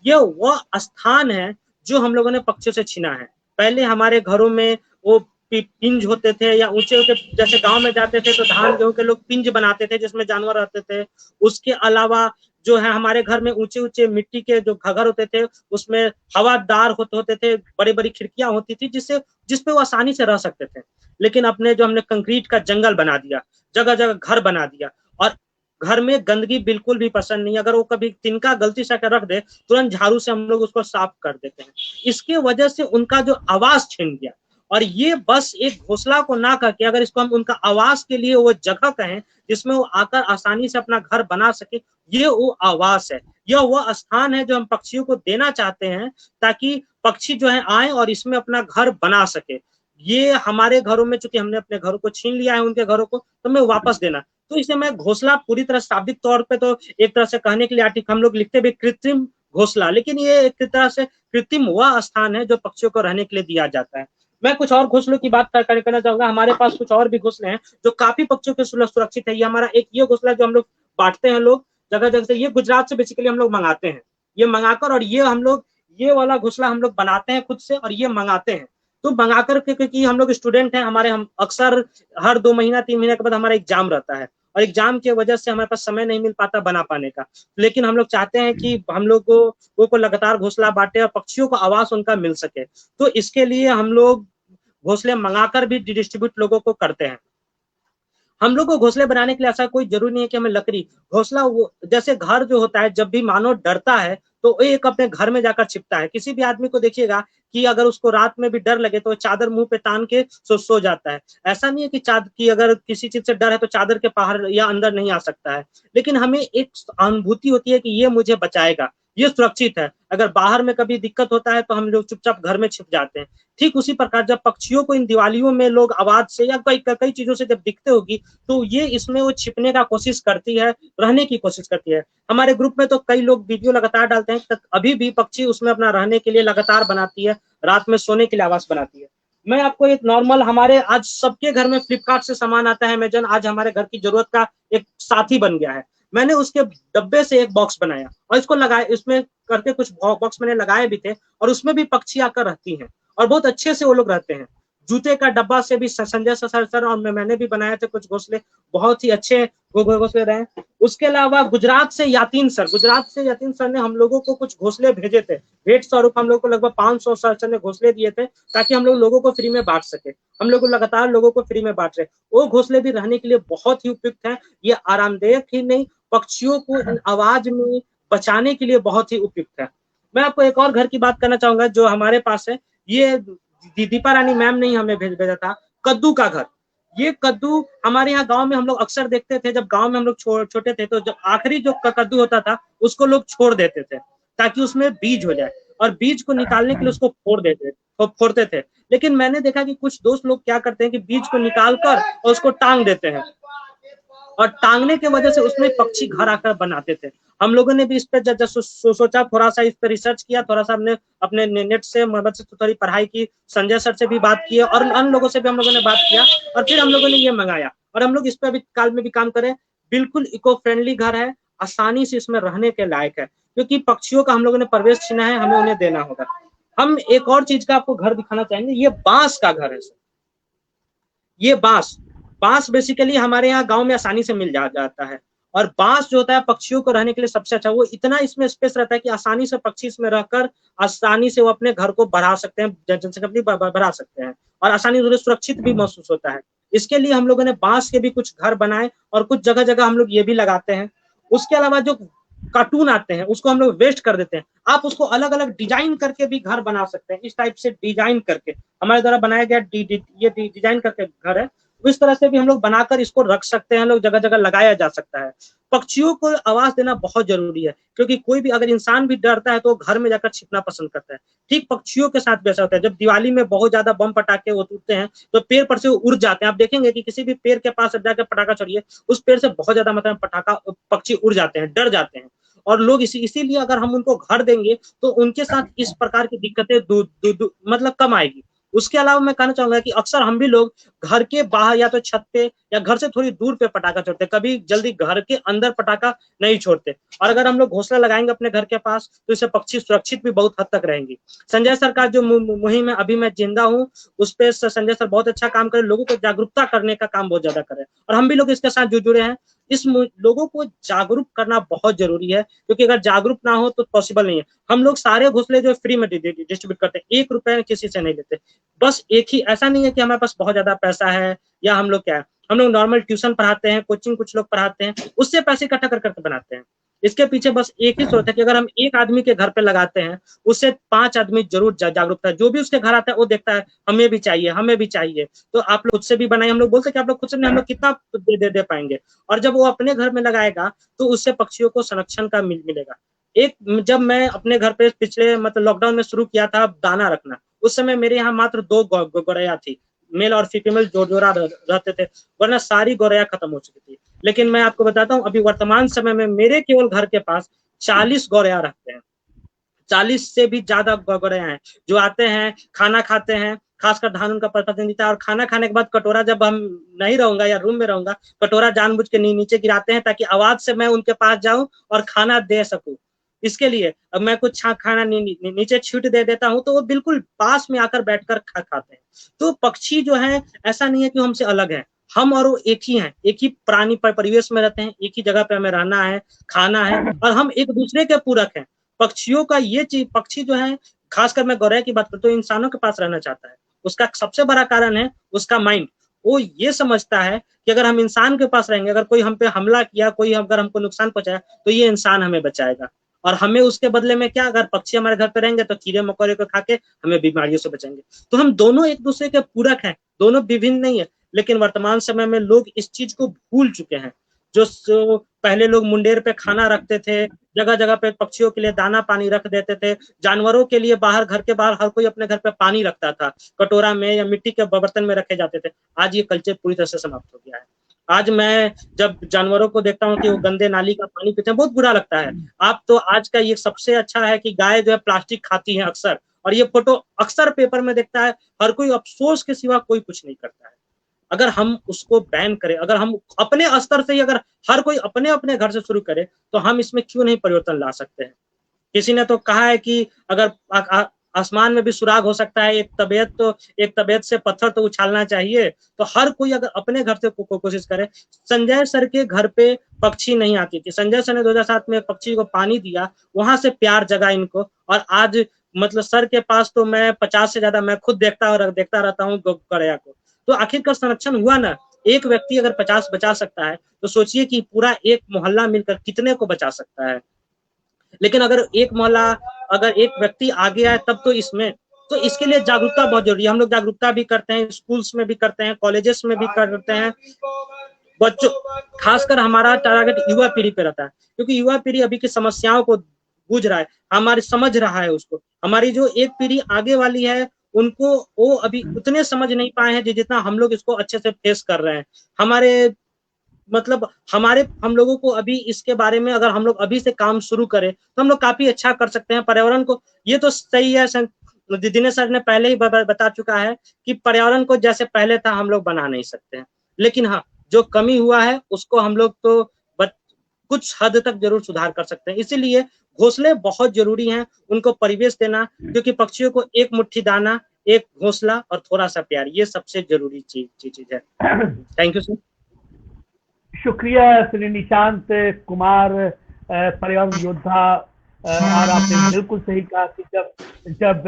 ये वह स्थान है जो हम लोगों ने पक्षियों से छीना है। पहले हमारे घरों में वो पिंज होते थे, या ऊंचे ऊंचे, जैसे गांव में जाते थे तो धान गेहूं के लोग पिंज बनाते थे जिसमें जानवर रहते थे। उसके अलावा जो है हमारे घर में ऊंचे ऊंचे मिट्टी के जो घर होते थे, उसमें हवादार होते थे, बड़ी बड़ी खिड़कियां होती थी जिसपे वो आसानी से रह सकते थे। लेकिन अपने जो हमने कंक्रीट का जंगल बना दिया, जगह जगह घर बना दिया, और घर में गंदगी बिल्कुल भी पसंद नहीं। अगर वो कभी तिनका गलती से रख दे, तुरंत झाड़ू से हम लोग उसको साफ कर देते हैं। इसके वजह से उनका जो आवास छिन गया। और ये बस एक घोंसला को ना करके अगर इसको हम उनका आवास के लिए वो जगह कहें जिसमें वो आकर आसानी से अपना घर बना सके, ये वो आवास है, यह वो स्थान है जो हम पक्षियों को देना चाहते हैं, ताकि पक्षी जो है आए और इसमें अपना घर बना सके। ये हमारे घरों में चूंकि हमने अपने घरों को छीन लिया है, उनके घरों को तो हमें वापस देना। तो इसे मैं घोंसला पूरी तरह शाब्दिक तौर पे तो एक तरह से कहने के लिए आर्टिकल हम लोग लिखते भी कृत्रिम घोंसला, लेकिन ये एक तरह से कृत्रिम वह स्थान है जो पक्षियों को रहने के लिए दिया जाता है। मैं कुछ और घोंसलों की बात करना चाहूंगा। हमारे पास कुछ और भी घोंसले हैं जो काफी पक्षियों के सुरक्षित है। ये हमारा एक ये घोंसला जो हम लोग बांटते हैं लोग जगह जगह से, ये गुजरात से बेसिकली हम लोग मंगाते हैं, ये मंगाकर, और ये हम लोग ये वाला घोंसला हम लोग बनाते हैं खुद से और ये मंगाते हैं। तो मंगाकर के, क्योंकि हम लोग स्टूडेंट हैं, हमारे हम अक्सर हर 2 महीना 3 महीने के बाद हमारा एग्जाम रहता है, और एग्जाम की वजह से हमारे पास समय नहीं मिल पाता बना पाने का। लेकिन हम लोग चाहते हैं कि हम लोगों को लगातार घोंसला बांटे और पक्षियों को आवास उनका मिल सके। तो इसके लिए हम लोग घोंसले मंगाकर भी डिस्ट्रीब्यूट लोगों को करते हैं। हम लोग को घोंसले बनाने के लिए ऐसा कोई जरूरी नहीं है कि हमें लकड़ी, घोंसला जैसे घर जो होता है, जब भी मानव डरता है तो एक अपने घर में जाकर छिपता है। किसी भी आदमी को देखिएगा कि अगर उसको रात में भी डर लगे तो चादर मुंह पे तान के सो जाता है। ऐसा नहीं है कि की अगर किसी चीज से डर है तो चादर के बाहर या अंदर नहीं आ सकता है, लेकिन हमें एक अनुभूति होती है कि ये मुझे बचाएगा, ये सुरक्षित है। अगर बाहर में कभी दिक्कत होता है तो हम लोग चुपचाप घर में छिप जाते हैं। ठीक उसी प्रकार जब पक्षियों को इन दिवालियों में लोग आवाज से या कई चीजों से जब दिखते होगी, तो ये इसमें वो छिपने का कोशिश करती है, रहने की कोशिश करती है। हमारे ग्रुप में तो कई लोग वीडियो लगातार डालते हैं, अभी भी पक्षी उसमें अपना रहने के लिए लगातार बनाती है, रात में सोने के लिए आवास बनाती है। मैं आपको एक नॉर्मल, हमारे आज सबके घर में फ्लिपकार्ट से सामान आता है, अमेजन आज हमारे घर की जरूरत का एक साथी बन गया है। मैंने उसके डब्बे से एक बॉक्स बनाया और इसको लगाया, इसमें करके कुछ बॉक्स मैंने लगाए भी थे, और उसमें भी पक्षी आकर रहती हैं और बहुत अच्छे से वो लोग रहते हैं। जूते का डब्बा से भी संजय सर और मैंने भी बनाए थे कुछ घोंसले, बहुत ही अच्छे घोंसले रहे। उसके अलावा गुजरात से यातीन सर ने हम लोगों को कुछ घोंसले भेजे थे, भेंट स्वरूप हम लोग को लगभग 500 सर ने घोंसले दिए थे, ताकि हम लोग लोगों को फ्री में बांट सके। हम लोग लगातार लोगों को फ्री में बांट रहे। वो घोंसले भी रहने के लिए बहुत ही उपयुक्त है। ये आरामदायक ही नहीं, पक्षियों को इन आवाज में बचाने के लिए बहुत ही उपयुक्त है। मैं आपको एक और घर की बात करना चाहूंगा जो हमारे पास है। ये दीपा रानी मैम ने हमें भेजा था, कद्दू का घर। ये कद्दू हमारे यहाँ गांव में हम लोग अक्सर देखते थे, जब गांव में हम लोग छोटे थे तो जब आखिरी जो कद्दू होता था उसको लोग छोड़ देते थे ताकि उसमें बीज हो जाए, और बीज को निकालने के लिए उसको फोड़ते थे। लेकिन मैंने देखा कि कुछ दोस्त लोग क्या करते हैं कि बीज को निकाल कर और उसको टांग देते हैं। और टांगने की वजह से उसमें पक्षी घर आकर बनाते थे। हम लोगों ने भी इस पे जब सोचा, थोड़ा सा इस पे रिसर्च किया, थोड़ा सा हमने अपने नेट से मदद से थोड़ी पढ़ाई की, संजय सर से भी बात की और अन्य लोगों से भी हम लोगों ने बात किया और फिर हम लोगों ने ये मंगाया और हम लोग इस पे अभी काल में भी काम करें। बिल्कुल इको फ्रेंडली घर है, आसानी से इसमें रहने के लायक है, क्योंकि पक्षियों का हम लोगों ने प्रवेश छीना है, हमें उन्हें देना होगा। हम एक और चीज का आपको घर दिखाना चाहेंगे, ये बांस का घर है सर। ये बांस बेसिकली हमारे यहाँ गांव में आसानी से मिल जाता है और बांस जो होता है पक्षियों को रहने के लिए सबसे अच्छा, वो इतना इसमें स्पेस रहता है कि आसानी से पक्षी इसमें रहकर आसानी से वो अपने घर को बढ़ा सकते हैं, जनसंख्या बढ़ा सकते हैं और आसानी से सुरक्षित भी महसूस होता है। इसके लिए हम लोगों ने बांस के भी कुछ घर बनाए और कुछ जगह जगह हम लोग ये भी लगाते हैं। उसके अलावा जो कार्टून आते हैं उसको हम लोग वेस्ट कर देते हैं, आप उसको अलग अलग डिजाइन करके भी घर बना सकते हैं। इस टाइप से डिजाइन करके हमारे द्वारा बनाया गया ये डिजाइन करके घर है, इस तरह से भी हम लोग बनाकर इसको रख सकते हैं, लोग जगह जगह लगाया जा सकता है। पक्षियों को आवाज देना बहुत जरूरी है, क्योंकि कोई भी अगर इंसान भी डरता है तो घर में जाकर छिपना पसंद करता है। ठीक पक्षियों के साथ भी ऐसा होता है, जब दिवाली में बहुत ज्यादा बम पटाखे वो टूटते हैं तो पेड़ पर से उड़ जाते हैं। आप देखेंगे कि किसी भी पेड़ के पास जाकर पटाखा छोड़िए, उस पेड़ से बहुत ज्यादा मात्रा में पटाखा पक्षी उड़ जाते हैं, डर जाते हैं। और लोग इसीलिए अगर हम उनको घर देंगे तो उनके साथ इस प्रकार की दिक्कतें मतलब कम आएगी। उसके अलावा मैं कहना चाहूंगा कि अक्सर हम भी लोग घर के बाहर या तो छत पे या घर से थोड़ी दूर पे पटाखा छोड़ते, कभी जल्दी घर के अंदर पटाखा नहीं छोड़ते। और अगर हम लोग घोंसला लगाएंगे अपने घर के पास तो इससे पक्षी सुरक्षित भी बहुत हद तक रहेंगी। संजय सर का जो मुहिम है अभी मैं जिंदा हूँ, उस पर संजय सर बहुत अच्छा काम करे, लोगों को जागरूकता करने का काम बहुत ज्यादा करे और हम भी लोग इसके साथ जुड़े हैं। इस लोगों को जागरूक करना बहुत जरूरी है, क्योंकि अगर जागरूक ना हो तो पॉसिबल नहीं है। हम लोग सारे घोंसले जो फ्री में डिस्ट्रीब्यूट करते हैं, 1 रुपए किसी से नहीं लेते। बस एक ही, ऐसा नहीं है कि हमारे पास बहुत ज्यादा पैसा है या हम लोग क्या है, हम लोग नॉर्मल ट्यूशन पढ़ाते हैं, कोचिंग कुछ लोग पढ़ाते हैं, उससे पैसे इकट्ठा कर करके बनाते हैं। इसके पीछे बस एक ही सोच है कि अगर हम एक आदमी के घर पे लगाते हैं, उससे 5 आदमी जरूर जागरूक है। जो भी उसके घर आता है वो देखता है हमें भी चाहिए, हमें भी चाहिए। तो आप लोग खुद से भी बनाए, हम लोग बोलते हैं कि आप लोग खुद से नहीं, हम लोग कितना दे पाएंगे। और जब वो अपने घर में लगाएगा तो उससे पक्षियों को संरक्षण का मिलेगा। एक जब मैं अपने घर पे पिछले मतलब लॉकडाउन में शुरू किया था दाना रखना, उस समय मेरे यहाँ मात्र 2 गौरैया थी, मेल और फीमेल जोड़ा रहते थे, वरना सारी गौरैया खत्म हो चुकी थी। लेकिन मैं आपको बताता हूँ अभी वर्तमान समय में मेरे केवल घर के पास 40 गौरैया रखते हैं, 40 से भी ज्यादा गौरैया हैं जो आते हैं, खाना खाते हैं, खासकर धान उनका प्रतिनिधिता है। और खाना खाने के बाद कटोरा, जब हम नहीं रहूंगा या रूम में रहूंगा, कटोरा जानबूझ के नीचे गिराते हैं ताकि आवाज से मैं उनके पास जाऊं और खाना दे सकूं। इसके लिए अब मैं कुछ खाना नीचे छीट दे देता हूं तो वो बिल्कुल पास में आकर बैठकर खाते हैं। तो पक्षी जो है ऐसा नहीं है कि हमसे अलग है, हम और वो एक ही हैं, एक ही प्राणी परिवेश में रहते हैं, एक ही जगह पे हमें रहना है, खाना है और हम एक दूसरे के पूरक हैं। पक्षियों का ये चीज, पक्षी जो है, खासकर मैं गौरैया की बात करता हूँ, इंसानों के पास रहना चाहता है। उसका सबसे बड़ा कारण है उसका माइंड। वो ये समझता है कि अगर हम इंसान के पास रहेंगे, अगर कोई हम पे हमला किया, कोई अगर हमको नुकसान पहुंचाया, तो ये इंसान हमें बचाएगा और हमें उसके बदले में क्या, अगर पक्षी हमारे घर पे रहेंगे तो कीड़े मकोड़े को खा के हमें बीमारियों से बचाएंगे। तो हम दोनों एक दूसरे के पूरक हैं, दोनों विभिन्न नहीं है। लेकिन वर्तमान समय में लोग इस चीज को भूल चुके हैं। जो पहले लोग मुंडेर पे खाना रखते थे, जगह जगह पे पक्षियों के लिए दाना पानी रख देते थे, जानवरों के लिए बाहर, घर के बाहर हर कोई अपने घर पे पानी रखता था, कटोरा में या मिट्टी के बर्तन में रखे जाते थे। आज ये कल्चर पूरी तरह से समाप्त हो गया है। आज मैं जब जानवरों को देखता हूँ कि वो गंदे नाली का पानी पीते हैं, बहुत बुरा लगता है। आप तो आज का ये सबसे अच्छा है कि गाय जो है प्लास्टिक खाती है अक्सर, और ये फोटो अक्सर पेपर में देखता है, हर कोई अफसोस के सिवा कोई कुछ नहीं करता है। अगर हम उसको बैन करें, अगर हम अपने स्तर से ही अगर हर कोई अपने अपने घर से शुरू करे, तो हम इसमें क्यों नहीं परिवर्तन ला सकते हैं। किसी ने तो कहा है कि अगर आसमान में भी सुराग हो सकता है, एक तबीयत से पत्थर तो उछालना चाहिए। तो हर कोई अगर अपने घर से कोशिश करे। संजय सर के घर पे पक्षी नहीं आती थी, संजय सर ने 2007 में पक्षी को पानी दिया, वहां से प्यार जगा इनको। और आज मतलब सर के पास तो मैं 50 से ज्यादा मैं खुद देखता रहता हूँ गौरैया को। तो आखिरकार संरक्षण हुआ ना। एक व्यक्ति अगर 50 बचा सकता है तो सोचिए कि पूरा एक मोहल्ला मिलकर कितने को बचा सकता है। लेकिन अगर एक मोहल्ला, अगर एक व्यक्ति आगे आए तब तो इसमें, तो इसके लिए जागरूकता बहुत जरूरी है। हम लोग जागरूकता भी करते हैं, स्कूल्स में भी करते हैं, कॉलेजेस में भी करते हैं। बच्चों, खासकर हमारा टारगेट युवा पीढ़ी पे रहता है, क्योंकि युवा पीढ़ी अभी की समस्याओं को बूझ रहा है, हमारी समझ रहा है उसको। हमारी जो एक पीढ़ी आगे वाली है उनको वो अभी उतने समझ नहीं पाए हैं जितना हम लोग इसको अच्छे से फेस कर रहे हैं। हमारे मतलब हम लोगों को अभी इसके बारे में अगर हम लोग अभी से काम शुरू करें तो हम लोग काफी अच्छा कर सकते हैं पर्यावरण को। ये तो सही है, दिनेश सर ने पहले ही बता चुका है कि पर्यावरण को जैसे पहले था हम लोग बना नहीं सकते हैं, लेकिन हाँ जो कमी हुआ है उसको हम लोग तो कुछ हद तक जरूर सुधार कर सकते हैं। इसीलिए घोंसले बहुत जरूरी हैं, उनको परिवेश देना, क्योंकि पक्षियों को एक मुट्ठी दाना, एक घोंसला और थोड़ा सा प्यार, ये सबसे जरूरी चीज है। Thank you sir. शुक्रिया श्री निशांत कुमार, पर्यावरण योद्धा। और आपने बिल्कुल सही कहा कि जब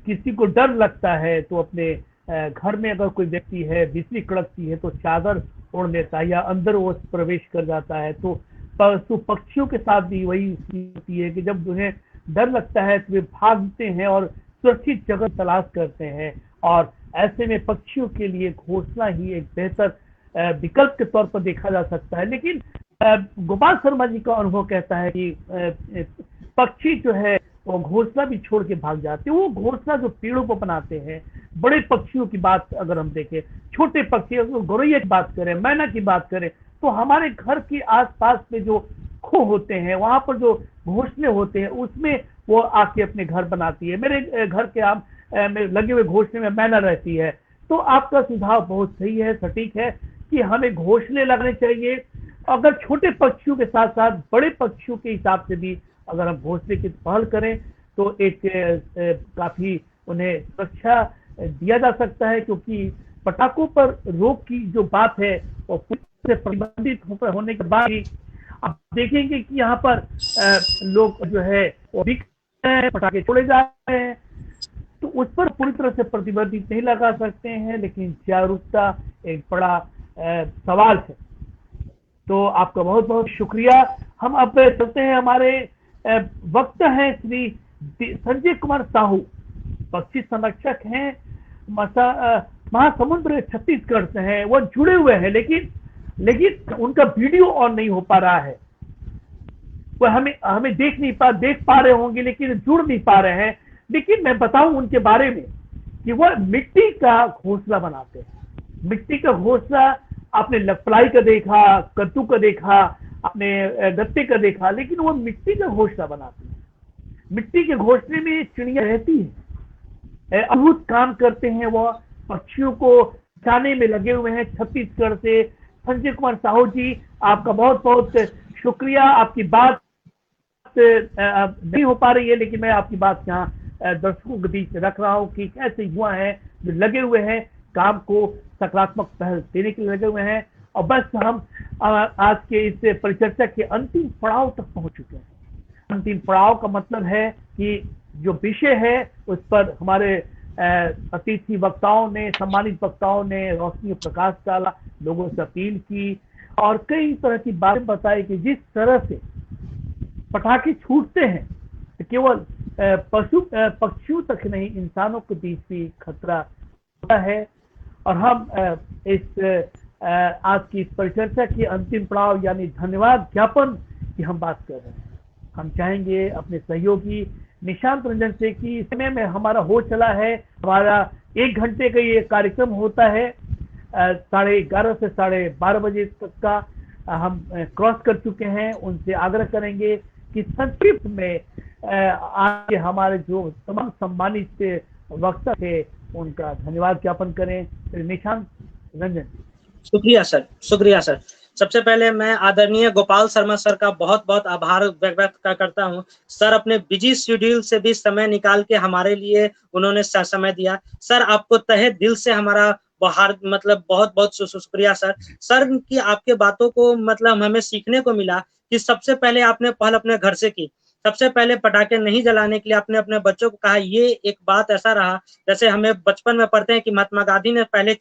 किसी को डर लगता है तो अपने घर में अगर कोई व्यक्ति है, बिजली कड़कती है तो चादर ओढ़ लेता है या अंदर वो प्रवेश कर जाता है। तो पशु पक्षियों के साथ भी वही होती है कि जब उन्हें डर लगता है तो वे भागते हैं और सुरक्षित जगह तलाश करते हैं, और ऐसे में पक्षियों के लिए घोंसला ही एक बेहतर विकल्प के तौर पर देखा जा सकता है। लेकिन गोपाल शर्मा जी का अनुभव कहता है कि पक्षी जो है वो घोंसला भी छोड़ के भाग जाते हैं। वो घोंसला जो पेड़ों पर बनाते हैं, बड़े पक्षियों की बात अगर हम देखें, छोटे पक्षी, गौरैया की बात करें, मैना की बात करें, तो हमारे घर के आसपास में जो खो होते हैं, वहां पर जो घोंसले होते हैं, उसमें वो आके अपने घर बनाती है। मेरे घर के आम में लगे हुए घोंसले में मैना रहती है। तो आपका सुझाव बहुत सही है, सटीक है कि हमें घोंसले लगने चाहिए। अगर छोटे पक्षियों के साथ साथ बड़े पक्षियों के हिसाब से भी अगर हम घोंसले की पहल करें तो एक काफी उन्हें सुरक्षा दिया जा सकता है, क्योंकि पटाखों पर रोक की जो बात है वो पूरी से प्रतिबंधित होने के बाद ही आप देखेंगे कि यहाँ पर लोग जो है वो बिक रहे हैं, पटाखे छोड़े जा रहे हैं। तो उस पर पूरी तरह से प्रतिबंधित नहीं लगा सकते हैं, लेकिन जागरूकता एक बड़ा सवाल है। तो आपका बहुत बहुत शुक्रिया। हम अब चलते हैं, हमारे वक्त हैं श्री संजय कुमार साहू, पक्षी संरक्षक हैं, महासमुंद्र छत्तीसगढ़ से हैं। वो जुड़े हुए हैं, लेकिन उनका वीडियो ऑन नहीं हो पा रहा है। वो हमें देख पा रहे होंगे लेकिन जुड़ नहीं पा रहे हैं। लेकिन मैं बताऊं उनके बारे में कि वह मिट्टी का घोंसला बनाते हैं। मिट्टी का घोंसला आपने लपलाई का देखा, कद्दू का देखा, आपने गत्ते का देखा, लेकिन वो मिट्टी का घोंसला बनाते हैं। मिट्टी के घोंसले में चिड़िया रहती है, अद्भुत काम करते हैं। वो पक्षियों को बचाने में लगे हुए हैं। छत्तीसगढ़ से संजय कुमार साहू जी, आपका बहुत बहुत शुक्रिया। आपकी बात नहीं हो पा रही है, लेकिन मैं आपकी बात यहाँ दर्शकों के बीच रख रहा हूँ कि कैसे युवा हैं जो लगे हुए हैं, काम को सकारात्मक पहल देने के लिए लगे हुए हैं। और बस हम आज के इस परिचर्चा के अंतिम पड़ाव तक पहुंच चुके हैं। अंतिम पड़ाव का मतलब है कि जो विषय है उस पर हमारे अतिथि वक्ताओं ने, सम्मानित वक्ताओं ने रोशनी और प्रकाश डाला, लोगों से अपील की और कई तरह की बातें बताई कि जिस तरह से पटाखे छूटते हैं तो केवल पक्षियों तक नहीं, इंसानों के बीच भी खतरा होता है। और हम इस आज की इस परिचर्चा की अंतिम पड़ाव यानी धन्यवाद ज्ञापन की हम बात कर रहे हैं। हम चाहेंगे अपने सहयोगी निशांत रंजन से कि समय में हमारा हो चला है, हमारा 1 घंटे का ये कार्यक्रम होता है, 11:30 से 12:30 बजे तक का हम क्रॉस कर चुके हैं। उनसे आग्रह करेंगे कि संक्षिप्त में आज हमारे जो तमाम सम्मानित वक्ता थे उनका धन्यवाद ज्ञापन करें। निशांत रंजन। शुक्रिया सर, शुक्रिया सर। सबसे पहले मैं आदरणीय गोपाल शर्मा सर का बहुत बहुत आभार व्यक्त करता हूं। सर अपने बिजी शेड्यूल से भी समय निकाल के हमारे लिए उन्होंने समय दिया। सर आपको तहे दिल से हमारा बहुत बहुत शुक्रिया सर। सर की आपके बातों को मतलब हमें सीखने को मिला कि सबसे पहले आपने पहल अपने घर से की। सबसे पहले पटाखे नहीं जलाने के लिए आपने अपने बच्चों को कहा। ये एक बात ऐसा रहा जैसे हमें बचपन में पढ़ते हैं कि महात्मा गांधी ने पहले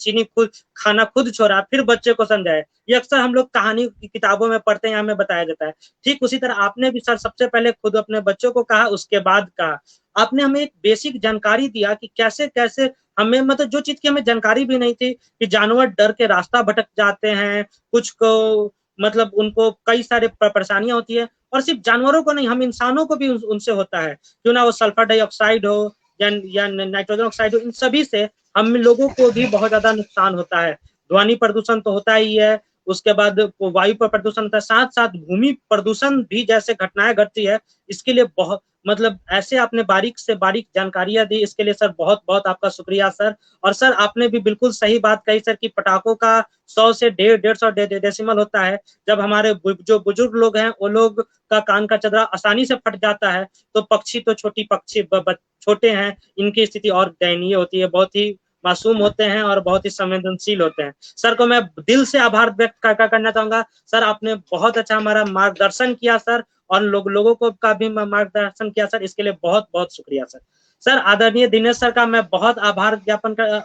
खाना खुद छोड़ा फिर बच्चे को समझाया। ये अक्सर हम लोग कहानी की किताबों में पढ़ते हैं, हमें बताया जाता है। ठीक उसी तरह आपने भी सर सबसे पहले खुद अपने बच्चों को कहा, उसके बाद कहा। आपने हमें एक बेसिक जानकारी दिया कि कैसे कैसे हमें मतलब जो चीज की हमें जानकारी भी नहीं थी कि जानवर डर के रास्ता भटक जाते हैं, कुछ को मतलब उनको कई सारे परेशानियां होती है। और सिर्फ जानवरों को नहीं, हम इंसानों को भी उनसे होता है, क्यों ना वो सल्फर डाइऑक्साइड हो या नाइट्रोजन ऑक्साइड हो, इन सभी से हम लोगों को भी बहुत ज्यादा नुकसान होता है। ध्वनि प्रदूषण तो होता ही है, उसके बाद वायु पर प्रदूषण होता है, साथ साथ भूमि प्रदूषण भी जैसे घटनाएं घटती है, इसके लिए बहुत मतलब ऐसे आपने बारीक से बारीक जानकारियां दी, इसके लिए सर बहुत बहुत आपका शुक्रिया सर। और सर आपने भी बिल्कुल सही बात कही सर कि पटाखों का 100 से 150 डेसिमल होता है। जब हमारे जो बुजुर्ग लोग हैं वो लोग का कान का चदरा आसानी से फट जाता है, तो पक्षी तो छोटे हैं, इनकी स्थिति और दयनीय होती है, बहुत ही मासूम होते हैं और बहुत ही संवेदनशील होते हैं। सर को मैं दिल से आभार व्यक्त करना चाहूंगा। सर आपने बहुत अच्छा हमारा मार्गदर्शन किया सर, और लोगों को का भी मार्गदर्शन किया सर, इसके लिए बहुत बहुत शुक्रिया सर। सर आदरणीय दिनेश सर का मैं बहुत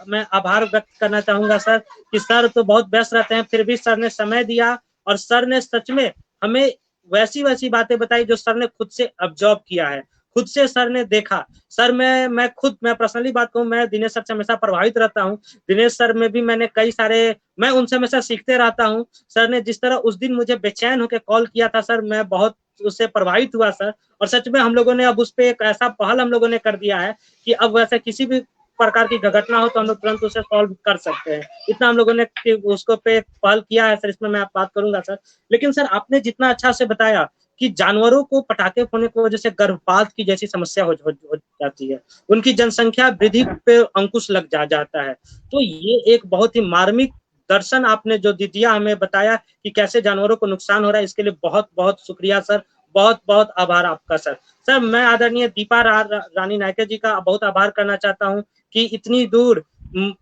मैं आभार व्यक्त करना चाहूंगा सर, कि सर तो बहुत व्यस्त रहते हैं, फिर भी सर ने समय दिया और सर ने सच में हमें वैसी वैसी बातें बताई जो सर ने खुद से ऑब्जर्व किया है, खुद से सर ने देखा। सर मैं पर्सनली बात कहूँ, मैं दिनेश सर से हमेशा प्रभावित रहता हूँ। दिनेश सर में भी मैंने कई सारे, मैं उनसे हमेशा सीखते रहता हूँ। सर ने जिस तरह उस दिन मुझे बेचैन होकर कॉल किया था सर, मैं बहुत उससे प्रभावित हुआ सर। और सच में हम लोगों ने अब उस पर एक ऐसा पहल हम लोगों ने कर दिया है कि अब वैसे किसी भी प्रकार की घटना हो तो हम लोग तुरंत उसे सॉल्व कर सकते हैं। इतना हम लोगों ने उसको पे पहल किया है सर, इसमें मैं बात करूंगा सर। लेकिन सर आपने जितना अच्छा से बताया कि जानवरों को पटाखे फोड़ने की वजह से गर्भपात की जैसी समस्या हो जाती है, उनकी जनसंख्या वृद्धि पे अंकुश लग जाता है, तो ये एक बहुत ही मार्मिक दर्शन आपने जो दिया हमें, बताया कि कैसे जानवरों को नुकसान हो रहा है, इसके लिए बहुत बहुत शुक्रिया सर, बहुत बहुत आभार आपका सर। सर मैं आदरणीय दीपा रानी नायके जी का बहुत आभार करना चाहता हूँ कि इतनी दूर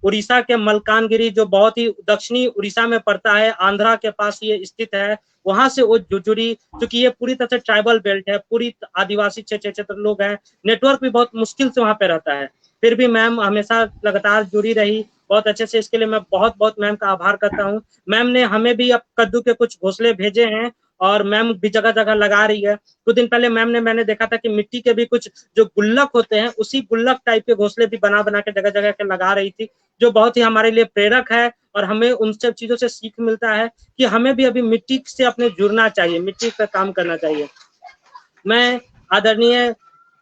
उड़ीसा के मलकानगिरी, जो बहुत ही दक्षिणी उड़ीसा में पड़ता है, आंध्रा के पास ये स्थित है, वहां से वो जुड़ी, क्योंकि ये पूरी तरह से ट्राइबल बेल्ट है, पूरी आदिवासी क्षेत्र लोग हैं, नेटवर्क भी बहुत मुश्किल से वहां पे रहता है, फिर भी मैम हमेशा लगातार जुड़ी रही बहुत अच्छे से, इसके लिए मैं बहुत बहुत मैम का आभार करता हूँ। मैम ने हमें भी अब कद्दू के कुछ घोंसले भेजे हैं और मैम भी जगह जगह लगा रही है। कुछ दिन पहले मैंने देखा था कि मिट्टी के भी कुछ जो गुल्लक होते हैं, उसी गुल्लक टाइप के घोंसले भी बना के जगह जगह के लगा रही थी, जो बहुत ही हमारे लिए प्रेरक है। और हमें उन सब चीजों से सीख मिलता है कि हमें भी अभी मिट्टी से अपने जुड़ना चाहिए, मिट्टी पर काम करना चाहिए। मैं आदरणीय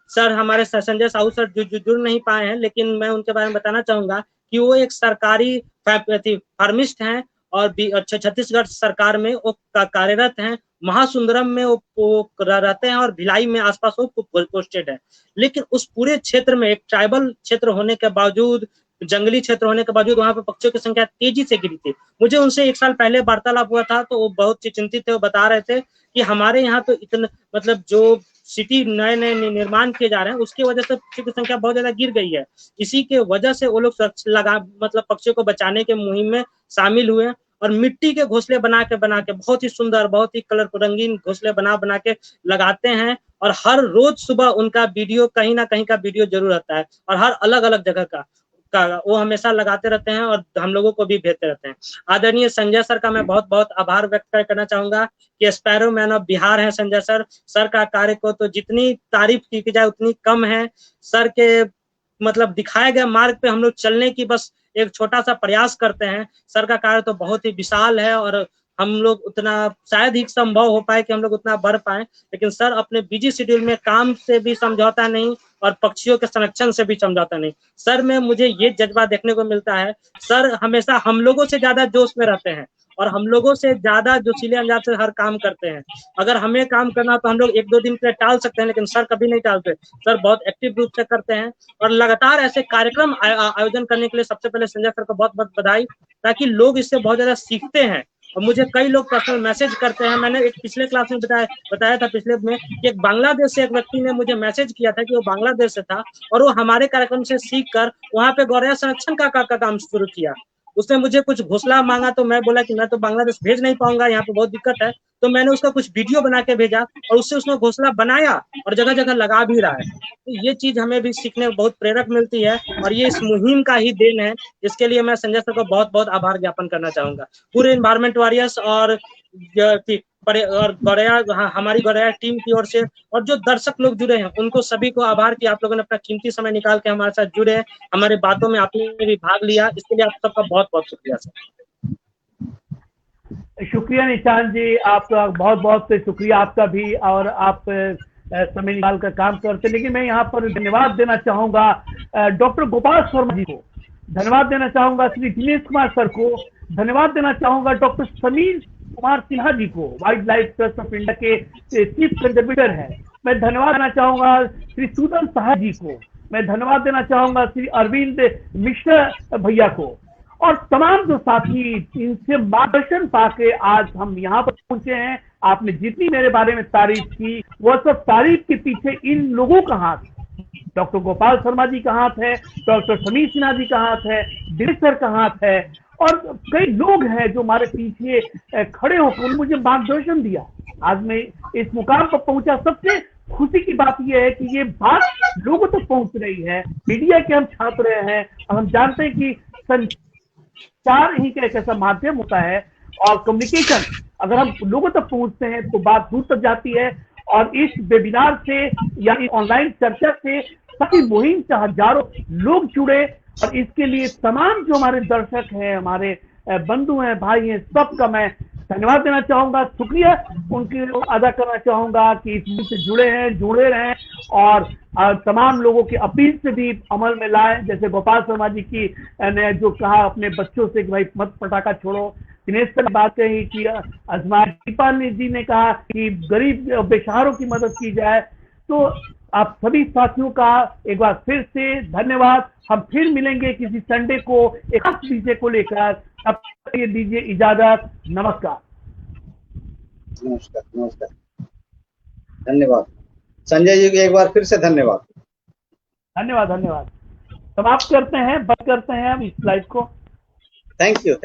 सर हमारे संजय साहू सर जुड़ नहीं पाए हैं, लेकिन मैं उनके बारे में बताना चाहूंगा कि वो एक सरकारी फार्मिस्ट हैं और छत्तीसगढ़ सरकार में वो कार्यरत हैं, महासुंदरम में वो रहते हैं और भिलाई में आसपास वो पोस्टेड है। लेकिन उस पूरे क्षेत्र में एक ट्राइबल क्षेत्र होने के बावजूद, जंगली क्षेत्र होने के बावजूद वहां पे पक्षियों की संख्या तेजी से गिरी थी। मुझे उनसे 1 साल पहले वार्तालाप हुआ था, तो वो बहुत चिंतित थे। वो बता रहे थे कि हमारे यहाँ तो इतना मतलब जो सिटी नए निर्माण किए जा रहे हैं, उसकी वजह से पक्षियों की संख्या बहुत ज्यादा गिर गई है। इसी के वजह से वो लोग मतलब पक्षियों को बचाने के मुहिम में शामिल हुए और मिट्टी के घोंसले बना के बहुत ही सुंदर, बहुत ही कलरफुल रंगीन घोंसले बना के लगाते हैं। और हर रोज सुबह उनका वीडियो, कहीं ना कहीं का वीडियो जरूर आता है, और हर अलग अलग जगह का वो हमेशा लगाते रहते हैं और हम लोगों को भी भेजते रहते हैं। आदरणीय संजय सर का मैं बहुत बहुत आभार व्यक्त करना चाहूंगा कि स्पैरो मैन ऑफ बिहार है संजय सर। सर का कार्य को तो जितनी तारीफ की जाए उतनी कम है। सर के मतलब दिखाए गए मार्ग पे हम लोग चलने की बस एक छोटा सा प्रयास करते हैं। सर का कार्य तो बहुत ही विशाल है और हम लोग उतना शायद ही संभव हो पाए कि हम लोग उतना बढ़ पाए, लेकिन सर अपने बिजी शेड्यूल में काम से भी समझौता नहीं और पक्षियों के संरक्षण से भी समझौता नहीं। सर में मुझे ये जज्बा देखने को मिलता है, सर हमेशा हम लोगों से ज्यादा जोश में रहते हैं और हम लोगों से ज्यादा जोशीले अंदाज से हर काम करते हैं। अगर हमें काम करना तो हम लोग 1-2 दिन के लिए टाल सकते हैं, लेकिन सर कभी नहीं टालते। सर बहुत एक्टिव रूप से करते हैं और लगातार ऐसे कार्यक्रम आयोजन करने के लिए सबसे पहले संजय सर को बहुत बहुत बधाई, ताकि लोग इससे बहुत ज्यादा सीखते हैं। और मुझे कई लोग पर्सनल मैसेज करते हैं। मैंने एक पिछले क्लास में बताया था पिछले में कि एक बांग्लादेश से एक व्यक्ति ने मुझे मैसेज किया था कि वो बांग्लादेश से था और वो हमारे कार्यक्रम से सीख कर वहां पे गौरैया संरक्षण का काम शुरू किया। उसने मुझे कुछ घोंसला मांगा तो मैं बोला कि मैं तो बांग्लादेश भेज नहीं पाऊंगा, यहाँ पे बहुत दिक्कत है। तो मैंने उसका कुछ वीडियो बना के भेजा और उससे उसने घोंसला बनाया और जगह जगह लगा भी रहा है। तो ये चीज हमें भी सीखने में बहुत प्रेरक मिलती है और ये इस मुहिम का ही देन है। इसके लिए मैं संजय सर को बहुत बहुत आभार ज्ञापन करना चाहूंगा। पूरे एनवायरमेंट वॉरियर्स और गौरैया, हमारी गौरैया टीम की ओर से और जो दर्शक लोग जुड़े हैं उनको सभी को आभार कि आप लोगों ने अपना कीमती समय निकाल के हमारे साथ जुड़े, हमारे बातों में आपने भी भाग लिया। इसके लिए आप सबका बहुत बहुत शुक्रिया सर। शुक्रिया निशान जी, आपका बहुत बहुत शुक्रिया आपका भी, और आप समय निकाल कर काम करते। लेकिन मैं यहाँ पर धन्यवाद देना चाहूंगा डॉक्टर गोपाल शर्मा जी को, धन्यवाद देना चाहूंगा श्री दिनेश कुमार सर को, धन्यवाद देना चाहूंगा डॉक्टर समीर कुमार सिन्हा जी को, wild life trust of India के चीफ कंजर्वेटर है। मैं धन्यवाद देना चाहूंगा श्री सूदन साहा जी को। मैं धन्यवाद देना चाहूंगा श्री अरविंद मिश्रा भैया को, और तमाम जो साथी इनसे मार्गदर्शन पाके आज हम यहाँ पर पहुंचे हैं। आपने जितनी मेरे बारे में तारीफ की, वह सब तारीफ के पीछे इन लोगों का हाथ, डॉक्टर गोपाल शर्मा जी का हाथ है, डॉक्टर समीर सिन्हा जी का हाथ है, दिनेश सर का हाथ है, और कई लोग हैं जो हमारे पीछे खड़े होकर मुझे मार्गदर्शन दिया। आज मैं इस मुकाम पर पहुंचा। सबसे खुशी की बात यह है कि ये बात लोगों तक पहुंच रही है। मीडिया के हम छात्र हैं और हम जानते हैं कि संचार ही का एक ऐसा माध्यम होता है, और कम्युनिकेशन अगर हम लोगों तक पहुंचते हैं तो बात दूर तक जाती है। और इस वेबिनार से या इस ऑनलाइन चर्चा से सभी मुहिम से हजारों लोग जुड़े, और इसके लिए तमाम जो हमारे दर्शक हैं, हमारे बंधु हैं, भाई हैं, सबका मैं धन्यवाद देना चाहूंगा, शुक्रिया उनकी अदा करना चाहूंगा कि इससे जुड़े रहें और तमाम लोगों की अपील से भी अमल में लाएं। जैसे गोपाल शर्मा जी की ने जो कहा अपने बच्चों से कि भाई मत पटाखा छोड़ो, दिनेश सर ने बात कही कि अजमा दीपाल जी ने कहा कि गरीब बेसहारों की मदद की जाए। तो आप सभी साथियों का एक बार फिर से धन्यवाद। हम फिर मिलेंगे किसी संडे को एक खास विषय को लेकर। अब ये दीजिए इजाजत। नमस्कार। नमस्कार। नमस्कार। धन्यवाद संजय जी, एक बार फिर से धन्यवाद। धन्यवाद। समाप्त करते हैं, बंद करते हैं हम इस लाइव को। Thank you.